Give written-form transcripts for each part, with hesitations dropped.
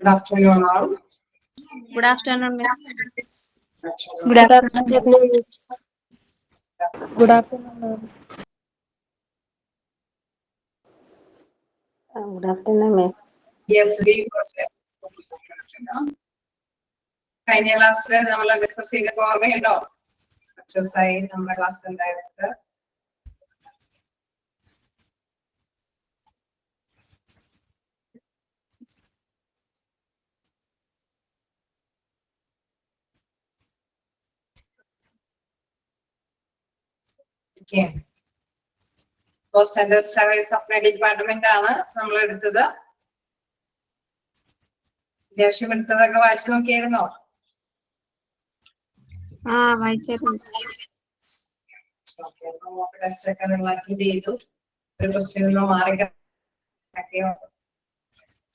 Good afternoon, all. Good afternoon, Miss. Good afternoon, Miss. Good afternoon, ma'am. Good afternoon, Miss. Yes, we കഴിഞ്ഞ ക്ലാസ്സിൽ നമ്മൾ discuss ചെയ്ത ഓർമ്മയുണ്ടോ? Exercise നമ്മുടെ class ഉണ്ടായിരുന്നത്. Post central studies supply department ആണ് നമ്മൾ എടുത്തത്. അത്യാവശ്യം എടുത്തതൊക്കെ വായിച്ചു നോക്കിയായിരുന്നോ? ടെസ്റ്റ് ഒക്കെ നിങ്ങൾ അറ്റൻഡ് ചെയ്തു. ഒരു ക്വസ്റ്റ്യൻ മാറി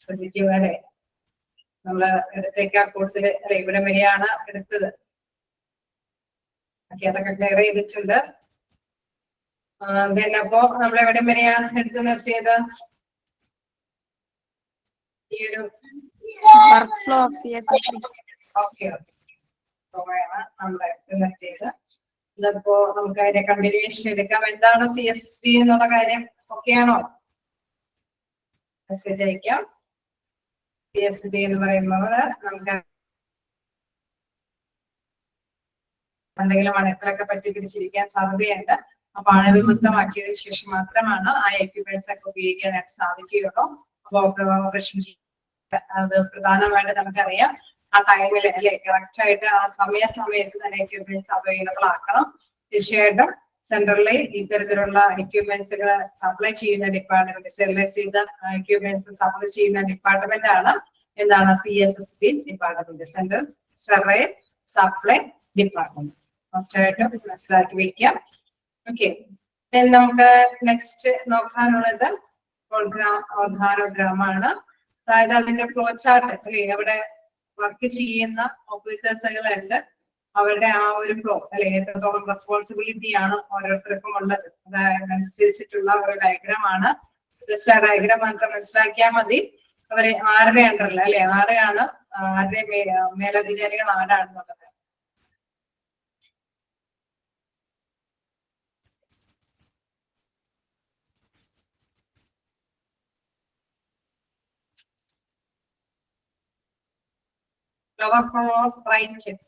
ശ്രദ്ധിക്കുക അല്ലെ. നമ്മള് എടുത്തേക്കാൾ കൂടുതൽ അല്ലെ ഇവിടെ വരെയാണ് എടുത്തത്. അതൊക്കെ ക്ലിയർ ചെയ്തിട്ടുണ്ട്. അപ്പോ നമ്മൾ എവിടെ വരെയാ എടുത്തു നിർത്തിയത്? ഈ ഒരു നമ്മൾ എടുത്തു നിർത്തിയത്. ഇതപ്പോ നമുക്ക് അതിന്റെ കണ്ടിന്യൂവേഷൻ എടുക്കാം. എന്താണ് CSV എന്നുള്ള കാര്യം ഓക്കെയാണോ? മെസ്സേജ് അയക്കാം. CSV എന്ന് പറയുന്നത് നമുക്ക് എന്തെങ്കിലും അണുക്കളൊക്കെ പറ്റി പിടിച്ചിരിക്കാൻ സാധ്യതയുണ്ട്. അപ്പൊ അണുവിൽ മുക്തമാക്കിയതിനു ശേഷം മാത്രമാണ് ആ എക്യുപ്മെന്റ്സ് ഒക്കെ ഉപയോഗിക്കാനായിട്ട് സാധിക്കുകയുള്ളൂ. അപ്പൊ അത് പ്രധാനമായിട്ട് നമുക്കറിയാം ആ ടൈമിൽ അല്ലെ കറക്റ്റ് ആയിട്ട് ആ സമയത്ത് തന്നെ എക്യുപ്മെന്റ്സ് അവൈലബിൾ ആക്കണം. തീർച്ചയായിട്ടും സെൻട്രലിൽ ഇത്തരത്തിലുള്ള എക്യുപ്മെന്റ്സുകൾ സപ്ലൈ ചെയ്യുന്ന ഡിപ്പാർട്ട്മെന്റ്, സ്റ്റെറിലൈസ് ചെയ്ത എക്യുപ്മെന്റ്സ് സപ്ലൈ ചെയ്യുന്ന ഡിപ്പാർട്ട്മെന്റ് ആണ് എന്താണ് CSSD department, central sterilise supply department. First ആയിട്ട് മനസ്സിലാക്കി വെക്കാം. ഓക്കെ, നമുക്ക് നെക്സ്റ്റ് നോക്കാനുള്ളത് ഓർഗാനോഗ്രാം ആണ്. അതായത് അതിന്റെ ഫ്ലോ ചാർട്ട് അല്ലെ, അവിടെ വർക്ക് ചെയ്യുന്ന ഓഫീസേഴ്സുകളുണ്ട്, അവരുടെ ആ ഒരു ഫ്ലോ അല്ലെ, എത്രത്തോളം റെസ്പോൺസിബിലിറ്റി ആണ് ഓരോരുത്തർക്കും ഉള്ളത് അതനുസരിച്ചിട്ടുള്ള ഒരു ഡയഗ്രാം ആണ്. ജസ്റ്റ് ആ ഡയഗ്രാം മാത്രം മനസ്സിലാക്കിയാൽ മതി. അവര് ആരുടെ അണ്ടറിൽ അല്ലെ, ആരെയാണ് ആരുടെ മേലധികാരികൾ ആരാണെന്നുള്ളത്. Lower flow of right chip.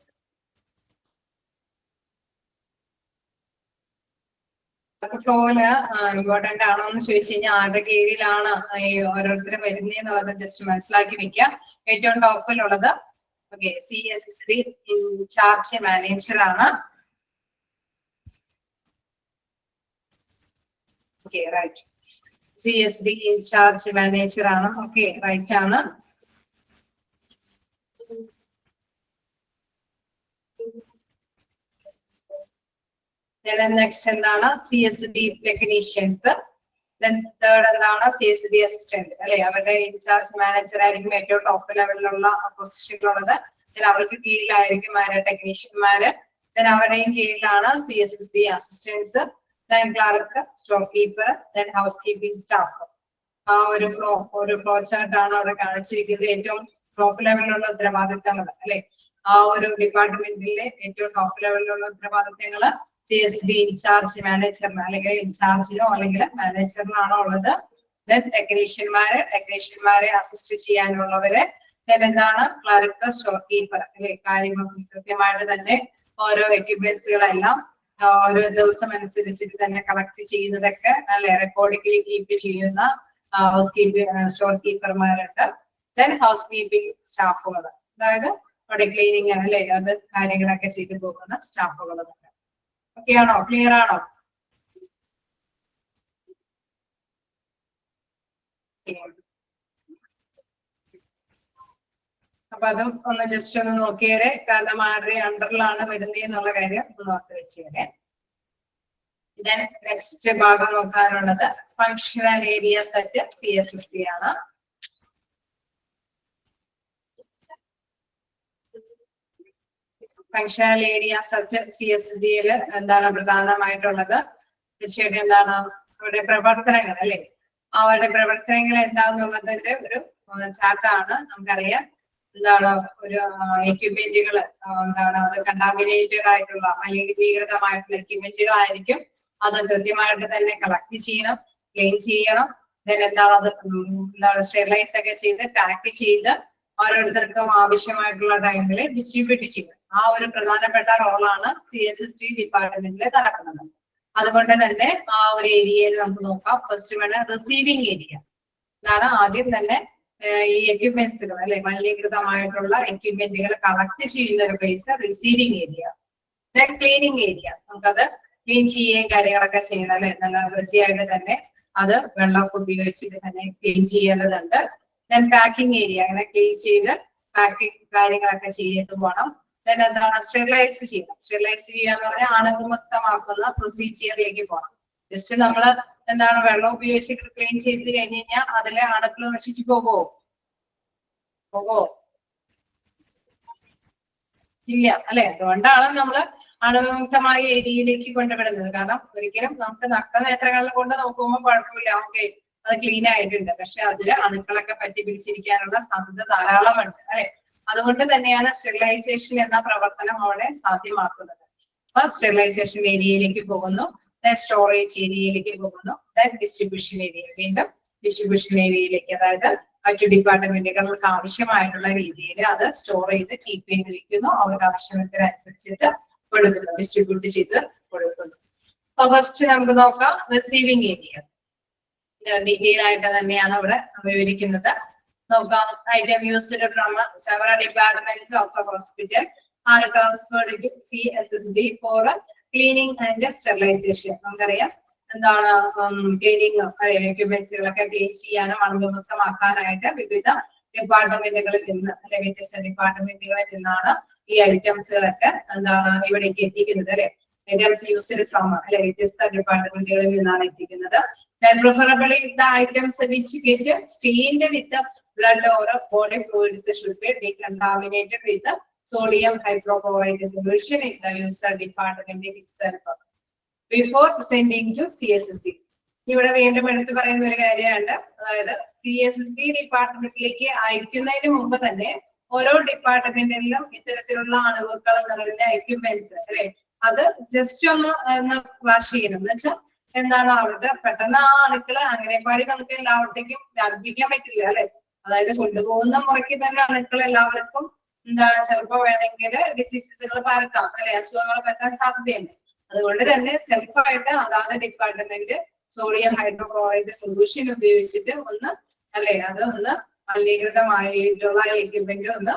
ഫ്ലോയില് ഇമ്പോർട്ടന്റ് ആണോ എന്ന് ചോദിച്ചു കഴിഞ്ഞാൽ ആരുടെ കീഴിലാണ് ഈ ഓരോരുത്തരും വരുന്നതെന്നുള്ളത് ജസ്റ്റ് മനസ്സിലാക്കി വെക്കാം. ഏറ്റവും ടോപ്പിലുള്ളത് ഓക്കെ CSSD ഇൻചാർജ് മാനേജർ ആണ്. Okay right, CSD in-charge manager ആണ്. ഓക്കെ റൈറ്റ് ആണ്. നെക്സ്റ്റ് എന്താണ് CSD ടെക്നീഷ്യൻസ്. തേർഡ് എന്താണ് CSD അസിസ്റ്റന്റ് അല്ലെ, അവരുടെ ഇൻചാർജ് മാനേജർ ആയിരിക്കും ഏറ്റവും ടോപ്പ് ലെവലിലുള്ള പൊസിഷനിലുള്ളത്. അവർക്ക് കീഴിലായിരിക്കും ടെക്നീഷ്യന്മാര്. അവരുടെയും കീഴിലാണ് CSSD assistance, clerk, stock keeper, house keeping staff. ആ ഒരു ഫ്ലോ ചാർട്ട് ആണ് അവിടെ കാണിച്ചിരിക്കുന്നത്. ഏറ്റവും ടോപ്പ് ലെവലിലുള്ള ഉത്തരവാദിത്തങ്ങൾ അല്ലെ, ആ ഒരു ഡിപ്പാർട്ട്മെന്റിലെ ഏറ്റവും ടോപ്പ് ലെവലിലുള്ള ഉത്തരവാദിത്തങ്ങൾ CSD ഇൻചാർജ് മാനേജറിന് അല്ലെങ്കിൽ ഇൻചാർജിനോ അല്ലെങ്കിൽ മാനേജറിനാണോ ഉള്ളത്. ടെക്നീഷ്യന്മാരെ അസിസ്റ്റ് ചെയ്യാനുള്ളവര്. എന്താണ് ക്ലർക്ക്, സ്റ്റോർ കീപ്പർ അല്ലെ, കാര്യങ്ങൾ കൃത്യമായിട്ട് തന്നെ ഓരോ എക്യുപ്മെന്റ്സുകളെല്ലാം ഓരോ ദിവസം അനുസരിച്ചിട്ട് തന്നെ കളക്ട് ചെയ്യുന്നതൊക്കെ അല്ലെ റെക്കോർഡിക്കലി കീപ്പ് ചെയ്യുന്ന ഹൗസ് കീപ്പിംഗ് സ്റ്റോർ കീപ്പർമാരുണ്ട്. ഹൗസ് കീപ്പിംഗ് സ്റ്റാഫുകൾ, അതായത് അവിടെ ക്ലീനിങ് അല്ലെ അത് കാര്യങ്ങളൊക്കെ ചെയ്തു പോകുന്ന സ്റ്റാഫുകളുണ്ട്. ഓക്കെ ആണോ? ക്ലിയർ ആണോ? അപ്പൊ അതും ഒന്ന് ജസ്റ്റ് ഒന്ന് നോക്കിയേരെ, കാരണം ആരുടെ അണ്ടറിലാണ് വരുന്നത് എന്നുള്ള കാര്യം ഒന്ന് ഓർത്ത് വെച്ചേരെ. നെക്സ്റ്റ് ഭാഗം നോക്കാനുള്ളത് ഫങ്ഷണൽ ഏരിയ സെറ്റ് CSSD ആണ്. ഫങ്ഷണൽ ഏരിയ സെറ്റ് CSSD-യിൽ എന്താണ് പ്രധാനമായിട്ടുള്ളത്? തീർച്ചയായിട്ടും എന്താണ് അവരുടെ പ്രവർത്തനങ്ങൾ അല്ലെ, അവരുടെ പ്രവർത്തനങ്ങൾ എന്താണെന്നുള്ളതിന്റെ ഒരു ചാർട്ടാണ്. നമുക്കറിയാം എന്താണ് ഒരു എക്യുപ്മെന്റുകൾ എന്താണ് അത് കണ്ടാമിനേറ്റഡ് ആയിട്ടുള്ള മലിനീകൃതമായിട്ടുള്ള എക്യുപ്മെന്റുകളായിരിക്കും. അത് കൃത്യമായിട്ട് തന്നെ കളക്ട് ചെയ്യണം, ക്ലീൻ ചെയ്യണം, എന്താണ് അത് എന്താണ് സ്റ്റെറിലൈസ് ഒക്കെ ചെയ്ത് പാക്ക് ചെയ്ത് ഓരോരുത്തർക്കും ആവശ്യമായിട്ടുള്ള ടൈമിൽ ഡിസ്ട്രിബ്യൂട്ട് ചെയ്യും. ആ ഒരു പ്രധാനപ്പെട്ട റോളാണ് CSSD ഡിപ്പാർട്ട്മെന്റിൽ നടക്കുന്നത്. അതുകൊണ്ട് തന്നെ ആ ഒരു ഏരിയയിൽ നമുക്ക് നോക്കാം. ഫസ്റ്റ് വേണം റിസീവിംഗ് ഏരിയ. ഇതാണ് ആദ്യം തന്നെ ഈ എക്യുപ്മെന്റ്സുകൾ അല്ലെ മലിനീകൃതമായിട്ടുള്ള എക്യുപ്മെന്റുകൾ കളക്ട് ചെയ്യുന്ന ഒരു place receiving area. Then cleaning area, നമുക്കത് ക്ലീൻ ചെയ്യുകയും കാര്യങ്ങളൊക്കെ ചെയ്യണം അല്ലെ, നല്ല വൃത്തിയായിട്ട് തന്നെ അത് വെള്ളമൊക്കെ ഉപയോഗിച്ചിട്ട് തന്നെ ക്ലീൻ ചെയ്യേണ്ടതുണ്ട്. ദെൻ പാക്കിംഗ് ഏരിയ, അങ്ങനെ ക്ലീൻ ചെയ്ത് പാക്കിംഗ് കാര്യങ്ങളൊക്കെ ചെയ്തിട്ട് പോകണം. ദെൻ എന്താണ് സ്റ്റെറിലൈസ് ചെയ്യുക. സ്റ്റെറിലൈസ് ചെയ്യുക എന്ന് പറഞ്ഞാൽ അണുവിമുക്തമാക്കുന്ന പ്രൊസീജിയറിലേക്ക് പോകണം. ജസ്റ്റ് നമ്മൾ എന്താണ് വെള്ളം ഉപയോഗിച്ച് ക്ലീൻ ചെയ്ത് കഴിഞ്ഞ് കഴിഞ്ഞാൽ അതിലെ അണുക്കൾ നശിച്ചു പോകുമോ? ഇല്ല അല്ലെ. അതുകൊണ്ടാണ് നമ്മൾ അണുവിമുക്തമായ ഏരിയയിലേക്ക് കൊണ്ടുവിടുന്നത്. കാരണം ഒരിക്കലും നമുക്ക് നഗ്നനേത്രങ്ങളിൽ കൊണ്ട് നോക്കുമ്പോൾ കുഴപ്പമില്ല, ഓക്കെ അത് ക്ലീൻ ആയിട്ടുണ്ട്, പക്ഷെ അതില് അണുക്കളൊക്കെ പറ്റി പിടിച്ചിരിക്കാനുള്ള സാധ്യത ധാരാളമുണ്ട് അല്ലെ. അതുകൊണ്ട് തന്നെയാണ് സ്റ്റെറിലൈസേഷൻ എന്ന പ്രവർത്തനം അവിടെ സാധ്യമാക്കുന്നത്. അപ്പൊ സ്റ്റെറിലൈസേഷൻ ഏരിയയിലേക്ക് പോകുന്നു, സ്റ്റോറേജ് ഏരിയയിലേക്ക് പോകുന്നു, ഡിസ്ട്രിബ്യൂഷൻ ഏരിയ, വീണ്ടും ഡിസ്ട്രിബ്യൂഷൻ ഏരിയയിലേക്ക്, അതായത് മറ്റു ഡിപ്പാർട്ട്മെന്റുകൾക്ക് ആവശ്യമായിട്ടുള്ള രീതിയിൽ അത് സ്റ്റോർ ചെയ്ത് കീപ്പ് ചെയ്ത് വെക്കുന്നു, അവർക്ക് ആവശ്യത്തിനനുസരിച്ചിട്ട് കൊടുക്കുന്നു, ഡിസ്ട്രിബ്യൂട്ട് ചെയ്ത് കൊടുക്കുന്നു. അപ്പൊ ഫസ്റ്റ് നമുക്ക് നോക്കാം റിസീവിംഗ് ഏരിയ. ഡീറ്റെയിൽ ആയിട്ട് തന്നെയാണ് അവിടെ വിവരിക്കുന്നത്. നോക്കാം. Item used from several departments of the hospital are transferred to CSSD for cleaning and sterilization. നമുക്കറിയാം എന്താണ് ക്ലീനിങ് എക്യുപ്മെന്റ്സുകളൊക്കെ ക്ലീൻ ചെയ്യാനും അണുവിമുക്തമാക്കാനായിട്ട് വിവിധ ഡിപ്പാർട്ട്മെന്റുകളിൽ നിന്ന് അല്ലെ വ്യത്യസ്ത ഡിപ്പാർട്ട്മെന്റുകളിൽ നിന്നാണ് ഈ ഐറ്റംസുകളൊക്കെ എന്താണ് ഇവിടേക്ക് എത്തിക്കുന്നത് അല്ലെ. ഐറ്റംസ് യൂസ്ഡ് ഫ്രം അല്ലെ വ്യത്യസ്ത ഡിപ്പാർട്ട്മെന്റുകളിൽ നിന്നാണ് എത്തിക്കുന്നത്. Preferably the items which get stained with the blood or body fluids should be decontaminated with the sodium hypochlorite solution in the user department itself before sending to CSSD. ഇവിടെ വീണ്ടും എടുത്തു പറയുന്ന ഒരു കാര്യമാണ്, അതായത് CSSD ഡിപ്പാർട്ട്മെന്റിലേക്ക് അയക്കുന്നതിന് മുമ്പ് തന്നെ ഓരോ ഡിപ്പാർട്ട്മെന്റിലും ഇത്തരത്തിലുള്ള അണുക്കൾ നിറഞ്ഞ എക്യുപ്മെന്റ്സ് അല്ലെ അത് ജസ്റ്റ് ഒന്ന് വാഷ് ചെയ്യണം. എന്ന് വെച്ചാൽ എന്താണ് അവിടുത്തെ പെട്ടെന്ന് ആ അണുക്കള് അങ്ങനെ പാടി നമുക്ക് എല്ലാവർത്തേക്കും വ്യാപിപ്പിക്കാൻ പറ്റില്ല അല്ലെ. അതായത് കൊണ്ടുപോകുന്ന മുറയ്ക്ക് തന്നെ അണുക്കൾ എല്ലാവർക്കും എന്താണ് ചിലപ്പോ വേണമെങ്കിൽ ഡിസീസസുകൾ പരത്താം അല്ലെ, അസുഖങ്ങൾ പരത്താൻ സാധ്യതയുണ്ട്. അതുകൊണ്ട് തന്നെ സെൽഫായിട്ട് അതാത് ഡിപ്പാർട്ട്മെന്റ് സോഡിയം ഹൈഡ്രോക്ലോറൈഡ് സൊല്യൂഷൻ ഉപയോഗിച്ചിട്ട് ഒന്ന് അല്ലെ അത് ഒന്ന് മലിനീകൃതമായിട്ടുള്ള എക്യുപ്മെന്റ് ഒന്ന്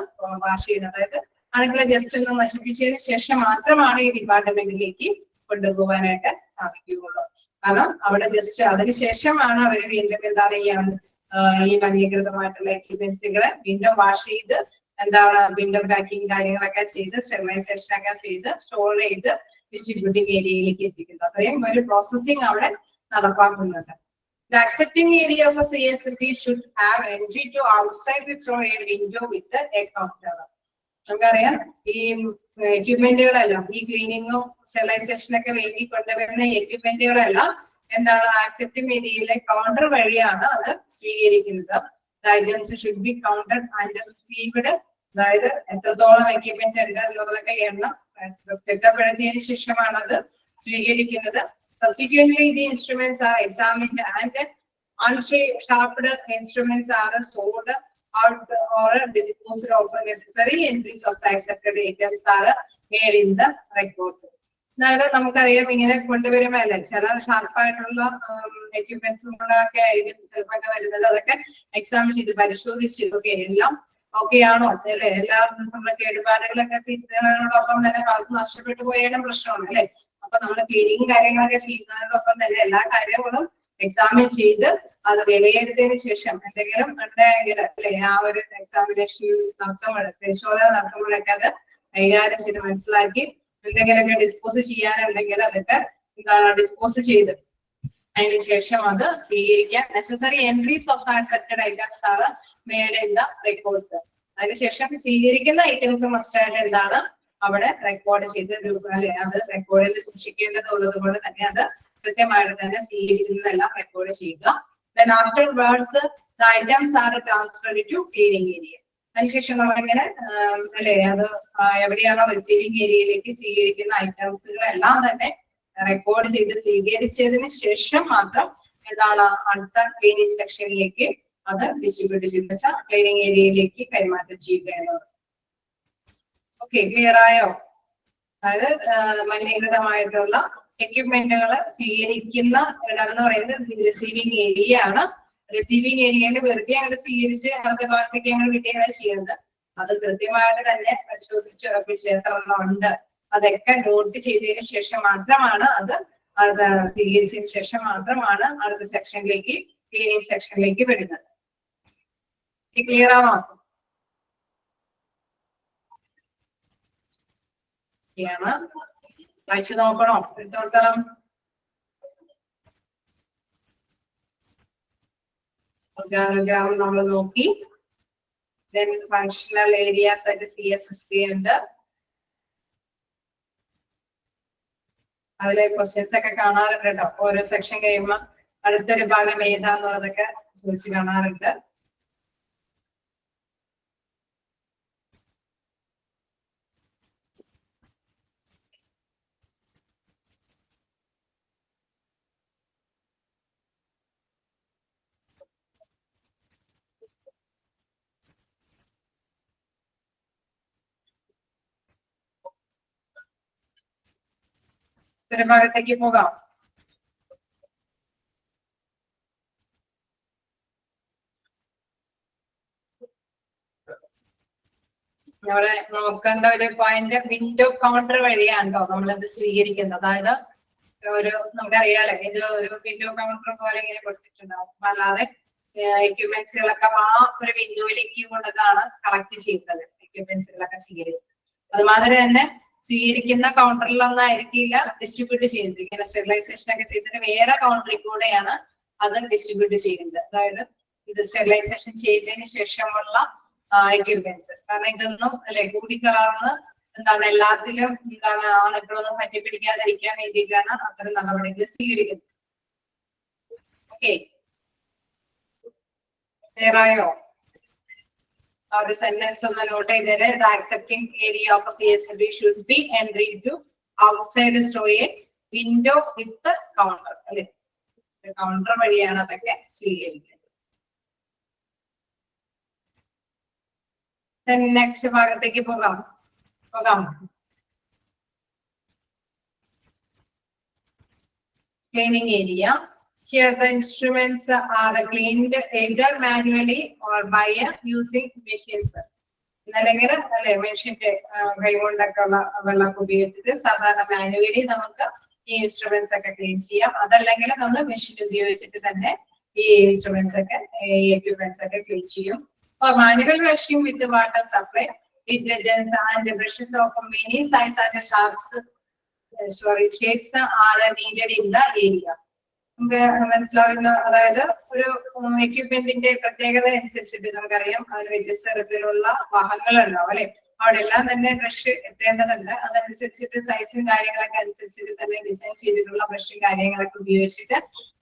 വാഷ് ചെയ്യുന്നത്. അതായത് അണുക്കളെ ജസ്റ്റ് ഒന്ന് നശിപ്പിച്ചതിന് ശേഷം മാത്രമാണ് ഈ ഡിപ്പാർട്ട്മെന്റിലേക്ക് കൊണ്ടുപോകാനായിട്ട് സാധിക്കുകയുള്ളൂ. കാരണം അവിടെ ജസ്റ്റ് അതിനുശേഷമാണ് അവർ വീണ്ടും എന്താണ് ഈ മലിനീകൃതമായിട്ടുള്ള എക്യുപ്മെന്റ്സുകളെ വീണ്ടും വാഷ് ചെയ്ത് എന്താണ് വീണ്ടും പാക്കിംഗ് കാര്യങ്ങളൊക്കെ ചെയ്ത് സ്റ്റെറിലൈസേഷൻ ഒക്കെ ചെയ്ത് സ്റ്റോർ ചെയ്ത് ഡിസ്ട്രിബ്യൂട്ടിംഗ് ഏരിയയിലേക്ക് എത്തിക്കുന്നത്. അത്രയും ഒരു പ്രോസസ്സിംഗ് അവിടെ നടപ്പാക്കുന്നുണ്ട്. The accepting area of a CSSD should have entry to outside the storage window with a counter. നമുക്കറിയാം ഈ എക്യുപ്മെന്റുകളെല്ലാം ഈ ക്ലീനിങ്ങും സ്റ്റെറിലൈസേഷനും ഒക്കെ വേണ്ടി കൊണ്ടുവരുന്ന എക്യുപ്മെന്റുകളെല്ലാം എന്താണ് ആക്സെപ്റ്റിംഗ് ഏരിയയിലെ കൗണ്ടർ വഴിയാണ് അത് സ്വീകരിക്കുന്നത്. Items should be counted and received. അതായത് എത്രത്തോളം എക്യുപ്മെന്റ് ഉണ്ട് എന്നുള്ളതൊക്കെ എണ്ണം തിട്ടപ്പെടുത്തിയതിനു ശേഷമാണ് അത് സ്വീകരിക്കുന്നത്. Subsequently, the instruments are examined and unsharpened instruments are stored out or disposed of. Necessary entries of the accepted items are made in the records. അതായത് നമുക്കറിയാം ഇങ്ങനെ കൊണ്ടുവരുമ്പോ അല്ലെ ചില ഷാർപ്പായിട്ടുള്ള എക്യുപ്മെന്റ്സുകളൊക്കെ ആയിരിക്കും ചിലപ്പോൾ വരുന്നത്. അതൊക്കെ എക്സാമിൻ ചെയ്ത് പരിശോധിച്ച് ഓക്കെ എല്ലാം ഓക്കെ ആണോ അല്ലെ, എല്ലാ നമ്മുടെ കേടുപാടുകളൊക്കെ തിരുത്തുന്നതിനോടൊപ്പം തന്നെ അത് നഷ്ടപ്പെട്ടു പോയാലും പ്രശ്നമാണ് അല്ലെ. അപ്പൊ നമ്മൾ ക്ലീനിങ് കാര്യങ്ങളൊക്കെ ചെയ്യുന്നതിനോടൊപ്പം തന്നെ എല്ലാ കാര്യങ്ങളും എക്സാമിൻ ചെയ്ത് അത് വിലയിരുത്തിയതിനു ശേഷം എന്തെങ്കിലും ഉണ്ടെങ്കിൽ അല്ലെ ആ ഒരു എക്സാമിനേഷൻ നടത്തുമ്പോൾ പരിശോധന നടത്തുമ്പോഴൊക്കെ അത് കൈകാര്യം ചെയ്ത് മനസ്സിലാക്കി എന്തെങ്കിലുമൊക്കെ ഡിസ്പോസ് ചെയ്യാനുണ്ടെങ്കിൽ അതൊക്കെ എന്താണ് ഡിസ്പോസ് ചെയ്ത് അതിന് ശേഷം അത് സ്വീകരിക്കാൻ necessary entries of the accepted items ആണ് മേഡ് ഇൻ ദ റെക്കോർഡ്സ്. അതിനുശേഷം സ്വീകരിക്കുന്ന ഐറ്റംസ് മസ്റ്റായിട്ട് എന്താണ് അവിടെ റെക്കോർഡ് ചെയ്ത് അല്ലെ അത് റെക്കോർഡിൽ സൂക്ഷിക്കേണ്ടതുള്ളത് കൊണ്ട് തന്നെ അത് കൃത്യമായിട്ട് തന്നെ സ്വീകരിക്കുന്നതെല്ലാം റെക്കോർഡ് ചെയ്യുക. Then afterwards, the items are transferred to cleaning area. അതിനുശേഷം നമ്മളിങ്ങനെ അല്ലെ അത് എവിടെയാണോ റിസീവിംഗ് ഏരിയയിലേക്ക് സ്വീകരിക്കുന്ന ഐറ്റംസുകളെല്ലാം തന്നെ റെക്കോർഡ് ചെയ്ത് സ്വീകരിച്ചതിന് ശേഷം മാത്രം എന്താണ് അടുത്ത ക്ലീനിങ് സെക്ഷനിലേക്ക് അത് ഡിസ്ട്രിബ്യൂട്ട് ചെയ്ത് വെച്ചാൽ ക്ലീനിങ് ഏരിയയിലേക്ക് കൈമാറ്റം ചെയ്യുക എന്നത്. ഓക്കെ, ക്ലിയർ ആയോ? അതായത് മലിനീകൃതമായിട്ടുള്ള എക്യുപ്മെന്റുകൾ സ്വീകരിക്കുന്ന ഇടം എന്ന് പറയുന്നത് റിസീവിംഗ് ഏരിയ ആണ്. റിസീവിംഗ് ഏരിയയിൽ വെറുതെ അങ്ങോട്ട് സ്വീകരിച്ച് അടുത്ത ഭാഗത്തേക്ക് ഞങ്ങൾ വിടുകയാണ് ചെയ്യുന്നത്. അത് കൃത്യമായിട്ട് തന്നെ പരിശോധിച്ച് ഉറപ്പിച്ച് എത്ര എണ്ണം ഉണ്ട് അതൊക്കെ നോട്ട് ചെയ്തതിന് ശേഷം മാത്രമാണ് അത് സ്വീകരിച്ചതിന് ശേഷം മാത്രമാണ് അടുത്ത സെക്ഷനിലേക്ക് ക്ലീനിങ് സെക്ഷനിലേക്ക് വിടുന്നത്. ക്ലിയർ ആണോ? വായിച്ചു നോക്കണോ? എടുത്തോളം ഓർഗാനോഗ്രാം നമ്മൾ നോക്കി. Then functional areas ആയിട്ട് CSSP ഉണ്ട്. അതിലെ ക്വസ്റ്റ്യൻസ് ഒക്കെ കാണാറുണ്ട് കേട്ടോ. ഓരോ സെക്ഷൻ കഴിയുമ്പോൾ അടുത്തൊരു ഭാഗം ഏതാന്നുള്ളതൊക്കെ ചോദിച്ചു കാണാറുണ്ട്. ഒരു ഭാഗത്തേക്ക് പോകാം. നമ്മള് നോക്കേണ്ട ഒരു പോയിന്റ് വിൻഡോ കൗണ്ടർ വഴിയാണോ നമ്മളിത് സ്വീകരിക്കുന്നത്. അതായത് ഒരു നമുക്കറിയാലോ ഇത് ഒരു വിൻഡോ കൗണ്ടർ പോലെ ഇങ്ങനെ കൊടുത്തിട്ടുണ്ടാവും. അല്ലാതെ എക്യുപ്മെന്റ്സുകളൊക്കെ ആ ഒരു വിൻഡോയിലേക്ക് കൊണ്ടതാണ് കളക്ട് ചെയ്യുന്നത്. എക്യുപ്മെന്റ്സുകളൊക്കെ സ്വീകരിക്കുന്നത് അതുമാതിരി തന്നെ സ്വീകരിക്കുന്ന കൗണ്ടറിലൊന്നായിരിക്കില്ല ഡിസ്ട്രിബ്യൂട്ട് ചെയ്യുന്നത്. ഇങ്ങനെ സ്റ്റെറിലൈസേഷൻ ഒക്കെ ചെയ്തിട്ട് വേറെ കൗണ്ടറിൽ കൂടെയാണ് അത് ഡിസ്ട്രിബ്യൂട്ട് ചെയ്യുന്നത്. അതായത് ഇത് സ്റ്റെറിലൈസേഷൻ ചെയ്തതിന് ശേഷമുള്ള എക്യുപ്മെന്റ്സ്. കാരണം ഇതൊന്നും അല്ലെ കൂടിക്കലർന്ന് എന്താണ് എല്ലാത്തിലും എന്താണ് ആളുകളൊന്നും പറ്റിപ്പിടിക്കാതിരിക്കാൻ വേണ്ടിയിട്ടാണ് അത്തരം നടപടികൾ സ്വീകരിക്കുന്നത്. ഓക്കെ, ക്ലിയർ ആയോ? The sentence on the note is there. The accepting area of a CSB should be entry to outside so a window with the counter. The counter വഴിയാണ് അതൊക്കെ സ്വീകരിക്കുന്നത്. Then next ഭാഗത്തേക്ക് പോകാം. Cleaning area. Here the instruments are cleaned either manually or by using machines. അല്ലെങ്കിൽ അല്ലെ മെഷീന്റെ കൈകൊണ്ടൊക്കെ ഉള്ള വെള്ളമൊക്കെ ഉപയോഗിച്ചിട്ട് സാധാരണ മാനുവലി നമുക്ക് ഈ ഇൻസ്ട്രുമെന്റ്സ് ഒക്കെ ക്ലീൻ ചെയ്യാം. അതല്ലെങ്കിൽ നമ്മൾ മെഷീൻ ഉപയോഗിച്ചിട്ട് തന്നെ ഈ ഇൻസ്ട്രുമെന്റ്സ് ഒക്കെ ഈ എക്യുപ്മെന്റ്സ് ഒക്കെ ക്ലീൻ ചെയ്യും. Manual washing with water supply, detergents and brushes of many size and shapes are needed in the area. നമുക്ക് മനസ്സിലാകുന്ന അതായത് ഒരു എക്യുപ്മെന്റിന്റെ പ്രത്യേകത അനുസരിച്ചിട്ട് നമുക്കറിയാം അതിന് വ്യത്യസ്ത തരത്തിലുള്ള വാഹനങ്ങളുണ്ടാവും അല്ലെ. അവിടെ എല്ലാം തന്നെ ബ്രഷ് എത്തേണ്ടതുണ്ട്. അതനുസരിച്ചിട്ട് സൈസും കാര്യങ്ങളൊക്കെ അനുസരിച്ചിട്ട് തന്നെ ഡിസൈൻ ചെയ്തിട്ടുള്ള ബ്രഷും കാര്യങ്ങളൊക്കെ ഉപയോഗിച്ചിട്ട്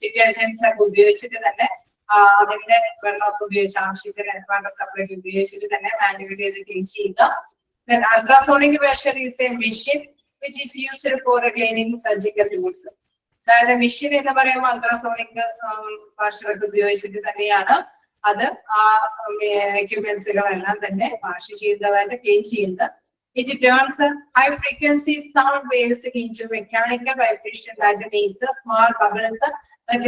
ഡിറ്റർജൻസ് ഒക്കെ ഉപയോഗിച്ചിട്ട് തന്നെ അതിന്റെ വെള്ളമൊക്കെ ഉപയോഗിച്ച് ആവശ്യത്തിന് വാട്ടർ സപ്ലൈ ഉപയോഗിച്ചിട്ട് തന്നെ മാനുവലി അത് ക്ലീൻ ചെയ്യുക. Ultrasonic pressure is A machine which is used for cleaning surgical tools. അതായത് മെഷീൻ എന്ന് പറയുമ്പോൾ അൾട്രാസോണിക് വാഷറൊക്കെ ഉപയോഗിച്ചിട്ട് തന്നെയാണ് അത് ആ എക്യുപ്മെന്റ്സുകളെല്ലാം തന്നെ വാഷ് ചെയ്യുന്നതായിട്ട് ക്ലീൻ ചെയ്യുന്നത്. It turns high frequency sound waves into mechanical vibration that makes small bubbles that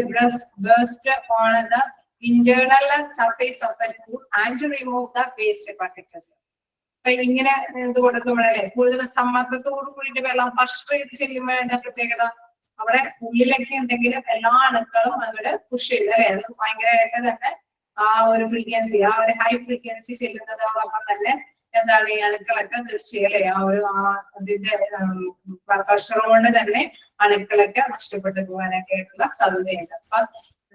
burst on the internal surface of the tool and to remove the waste particles. അപ്പൊ ഇങ്ങനെ ഇത് കൊടുക്കുമ്പോഴല്ലേ കൂടുതൽ സമ്മർദ്ദത്തോട് കൂടിയിട്ട് വെള്ളം ഫഷ് ചെയ്ത് ചെല്ലുമ്പോൾ എന്താ പ്രത്യേകത? അവിടെ ഉള്ളിലൊക്കെ ഉണ്ടെങ്കിലും എല്ലാ അണുക്കളും അങ്ങോട്ട് പുഷ് ചെയ്ത് അല്ലെ അത് ഭയങ്കരമായിട്ട് തന്നെ ആ ഒരു ഫ്രീക്വൻസി ആ ഒരു ഹൈ ഫ്രീക്വൻസി ചെല്ലുന്നതോടൊപ്പം തന്നെ എന്താണ് ഈ അണുക്കളൊക്കെ തീർച്ചയായും അല്ലെ ആ ഒരു അതിന്റെ പ്രഷർ കൊണ്ട് തന്നെ അണുക്കളൊക്കെ നഷ്ടപ്പെട്ടു പോകാനൊക്കെ ആയിട്ടുള്ള സാധ്യതയുണ്ട്. അപ്പൊ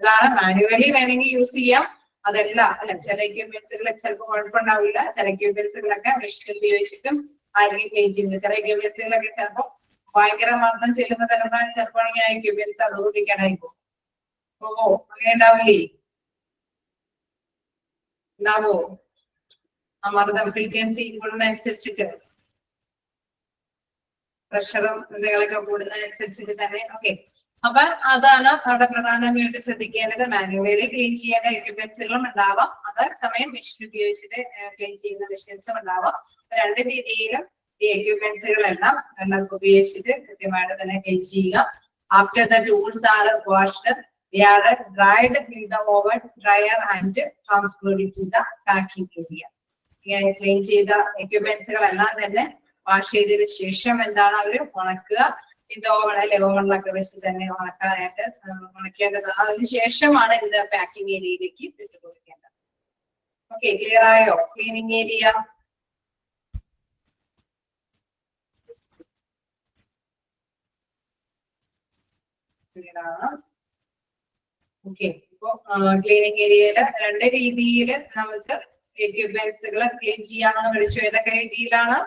ഇതാണ് മാനുവലി വേണമെങ്കിൽ യൂസ് ചെയ്യാം. അതല്ല അല്ല ചില എക്യുപ്മെന്റ്സുകൾ ചിലപ്പോൾ കുഴപ്പമുണ്ടാവില്ല. ചില എക്യുപ്മെന്റ്സുകളൊക്കെ മെഷീൻ ഉപയോഗിച്ചിട്ടും ആയിരിക്കും ക്ലീൻ ചെയ്യുന്നത്. ചില എക്യുപ്മെന്റ്സുകളൊക്കെ ചിലപ്പോൾ ഭയങ്കര മർദ്ദം ചെല്ലുന്ന തലമുറ ചിലപ്പോൾ ആ എക്യുപ്മെന്റ്സ് അതുകൊണ്ടിരിക്കാനായി പോകും. അങ്ങനെ ഉണ്ടാവില്ലേ? ഉണ്ടാവോ? മർദ്ദം ഫ്രീക്വൻസി കൂടുന്നതനുസരിച്ചിട്ട് പ്രഷറും ഇതുകളൊക്കെ കൂടുന്നതനുസരിച്ചിട്ട് തന്നെ. ഓക്കെ, അപ്പൊ അതാണ് അവിടെ പ്രധാനമായിട്ട് ശ്രദ്ധിക്കേണ്ടത്. മാനുവലി ക്ലീൻ ചെയ്യേണ്ട എക്യുപ്മെന്റ്സുകളും ഉണ്ടാവാം, അതേ സമയം മെഷീൻ ഉപയോഗിച്ചിട്ട് ക്ലീൻ ചെയ്യുന്ന മെഷീൻസും ഉണ്ടാവാം. രണ്ട് രീതിയിലും ഈ എക്യുപ്മെന്റ്സുകളെല്ലാം ഉപയോഗിച്ചിട്ട് കൃത്യമായിട്ട് തന്നെ ക്ലീൻ ചെയ്യുക. After the tools R washed, they are dried in the oven dryer and transferred to the packing area. ഇങ്ങനെ ക്ലീൻ ചെയ്ത എക്യുപ്മെന്റ്സുകളെല്ലാം തന്നെ വാഷ് ചെയ്തതിനു ശേഷം എന്താണ് അവര് ഉണക്കുക. ഇത് ഓവണല്ലേ, ഓവണിലൊക്കെ വെച്ച് തന്നെ ഉണക്കാനായിട്ട് ഉണക്കേണ്ടത്. അതിനുശേഷമാണ് ഇത് പാക്കിംഗ് ഏരിയയിലേക്ക് ഇട്ട് കൊടുക്കേണ്ടത്. ഓക്കെ, ക്ലിയർ ആയോ? ക്ലീനിങ് ഏരിയ ക്ലിയർ ആണ്. ഓക്കെ, ഇപ്പൊ ക്ലീനിങ് ഏരിയയില് രണ്ട് രീതിയിൽ നമുക്ക് എക്യുപ്മെന്റ്സുകൾ ക്ലീൻ ചെയ്യാമെന്ന് വിളിച്ചു. ഏതൊക്കെ രീതിയിലാണ്?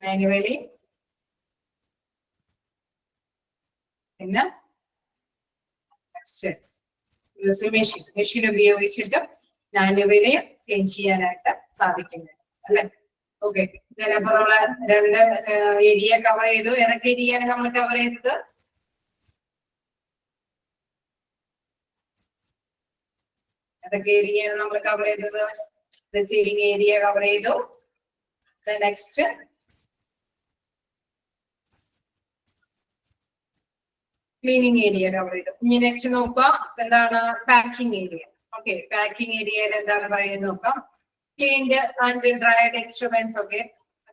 മാനുവലി, പിന്നെ മെഷീൻ ഉപയോഗിച്ചിട്ട് മാനുവലി ക്ലീൻ ചെയ്യാനായിട്ട് സാധിക്കുന്നത് അല്ലെ. ഓക്കെ, ചിലപ്പോ നമ്മള് രണ്ട് ഏരിയ കവർ ചെയ്തു. ഏതൊക്കെ ഏരിയയാണ് നമ്മൾ കവർ ചെയ്തത്? ഏതൊക്കെ ഏരിയയാണ് നമ്മൾ കവർ ചെയ്തത്? റിസീവിംഗ് ഏരിയ കവർ ചെയ്തു. നെക്സ്റ്റ് ക്ലീനിങ് ഏരിയ കവർ ചെയ്തു. ഇനി നെക്സ്റ്റ് നോക്കുക എന്താണ്? Packing area. ഓക്കെ, പാക്കിംഗ് ഏരിയയിൽ എന്താണ് പറയുന്നത് നോക്കാം. Cleaned and dried instruments. ഒക്കെ,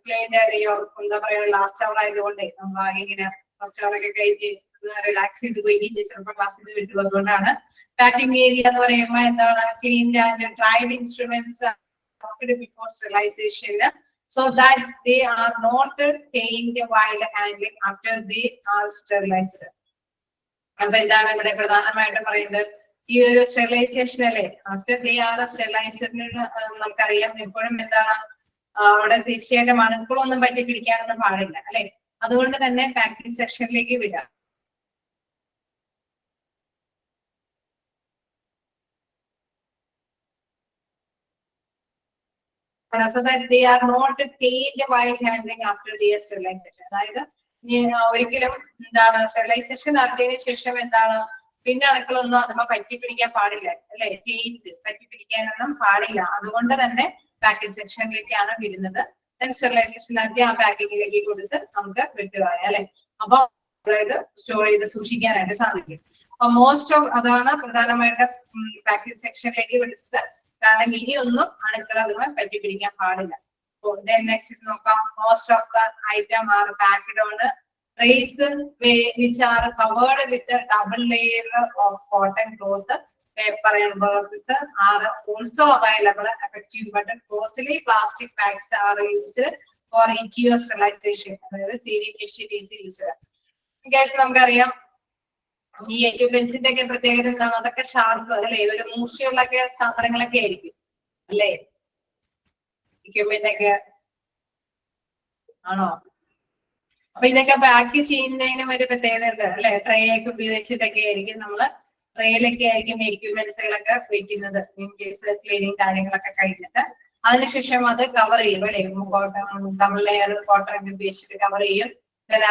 ക്ലീൻഡ് അറിയോ? എന്താ പറയുക, ലാസ്റ്റ് അവർ ആയതുകൊണ്ട് നമ്മൾ ഇങ്ങനെ ഫസ്റ്റ് അവർ ഒക്കെ കഴിഞ്ഞ് റിലാക്സ് ചെയ്ത് പോയി ചിലപ്പോൾ ക്ലാസ്സിൽ വിട്ടു. അതുകൊണ്ടാണ് പാക്കിംഗ് ഏരിയ എന്ന് പറയുമ്പോൾ എന്താണ്? Cleaned and dried instruments before sterilization, so that they are not tainted while handling after they are sterilized. അപ്പൊ എന്താണ് ഇവിടെ പ്രധാനമായിട്ടും പറയുന്നത്? ഈ ഒരു സ്റ്റെറിലൈസേഷൻ അല്ലെ, ആഫ്റ്റർ ദേ ആർ സ്റ്റെറിലൈസേഷൻ നമുക്കറിയാം എപ്പോഴും എന്താണ് അവിടെ തീർച്ചയായിട്ടും അണുക്കളൊന്നും പറ്റി പിടിക്കാനൊന്നും പാടില്ല അല്ലെ. അതുകൊണ്ട് തന്നെ പാക്കിംഗ് സെക്ഷനിലേക്ക് വിടാം. So that they are not tainted while handling after the sterilization. അതായത് ഒരിക്കലും എന്താണ് സ്റ്റെറിലൈസേഷൻ നടത്തിയതിനു ശേഷം എന്താണ് പിന്നെ അണുക്കളൊന്നും അതിമ പറ്റി പിടിക്കാൻ പാടില്ല അല്ലെ. ചെയ്ത് പറ്റി പിടിക്കാനൊന്നും പാടില്ല. അതുകൊണ്ട് തന്നെ പാക്കിംഗ് സെക്ഷനിലേക്കാണ് വിടുന്നത്. സ്റ്റെറിലൈസേഷൻ നടത്തി ആ പാക്കിങ്ങിലേക്ക് കൊടുത്ത് നമുക്ക് വിട്ടുകളയാം അല്ലെ. അപ്പൊ അതായത് സ്റ്റോർ ചെയ്ത് സൂക്ഷിക്കാനായിട്ട് സാധിക്കും. അപ്പൊ മോസ്റ്റ് ഓഫ് അതാണ് പ്രധാനമായിട്ട് പാക്കിംഗ് സെക്ഷനിലേക്ക് വിടുന്നത്. കാരണം ഇനിയൊന്നും അണുക്കൾ അതിമ പറ്റി പിടിക്കാൻ പാടില്ല. Then next is നോക്കാം. Most of the item are packed on trays which are covered with a double layer of cotton cloth. Paper and bulbs are also available. Effective but costly plastic bags are used for interior sterilization. അതായത് sealing machine is used. Guys നമുക്കറിയാം ഈ എക്യുപ്മെന്റ്സിന്റെ ഒക്കെ പ്രത്യേകത എന്താണ്? അതൊക്കെ sharp അല്ലെ, ഒരു മൂർച്ചയുള്ള സാധനങ്ങളൊക്കെ ആയിരിക്കും അല്ലേ എക്യുപ്മെന്റ് ഒക്കെ ആണോ? അപ്പൊ ഇതൊക്കെ പാക്ക് ചെയ്യുന്നതിനും ഒരു പ്രത്യേകത ഉണ്ട് അല്ലെ. ട്രേ ഒക്കെ ഉപയോഗിച്ചിട്ടൊക്കെ ആയിരിക്കും നമ്മള് ട്രേയിലൊക്കെ ആയിരിക്കും എക്യുപ്മെന്റ്സുകളൊക്കെ വെക്കുന്നത്. ഇൻ കേസ് ക്ലീനിങ് കാര്യങ്ങളൊക്കെ കഴിഞ്ഞിട്ട് അതിനുശേഷം അത് കവർ ചെയ്യും അല്ലെ. ഡബിൾ ലെയർ കോട്ടൺ ഒക്കെ ഉപയോഗിച്ചിട്ട് കവർ ചെയ്യും.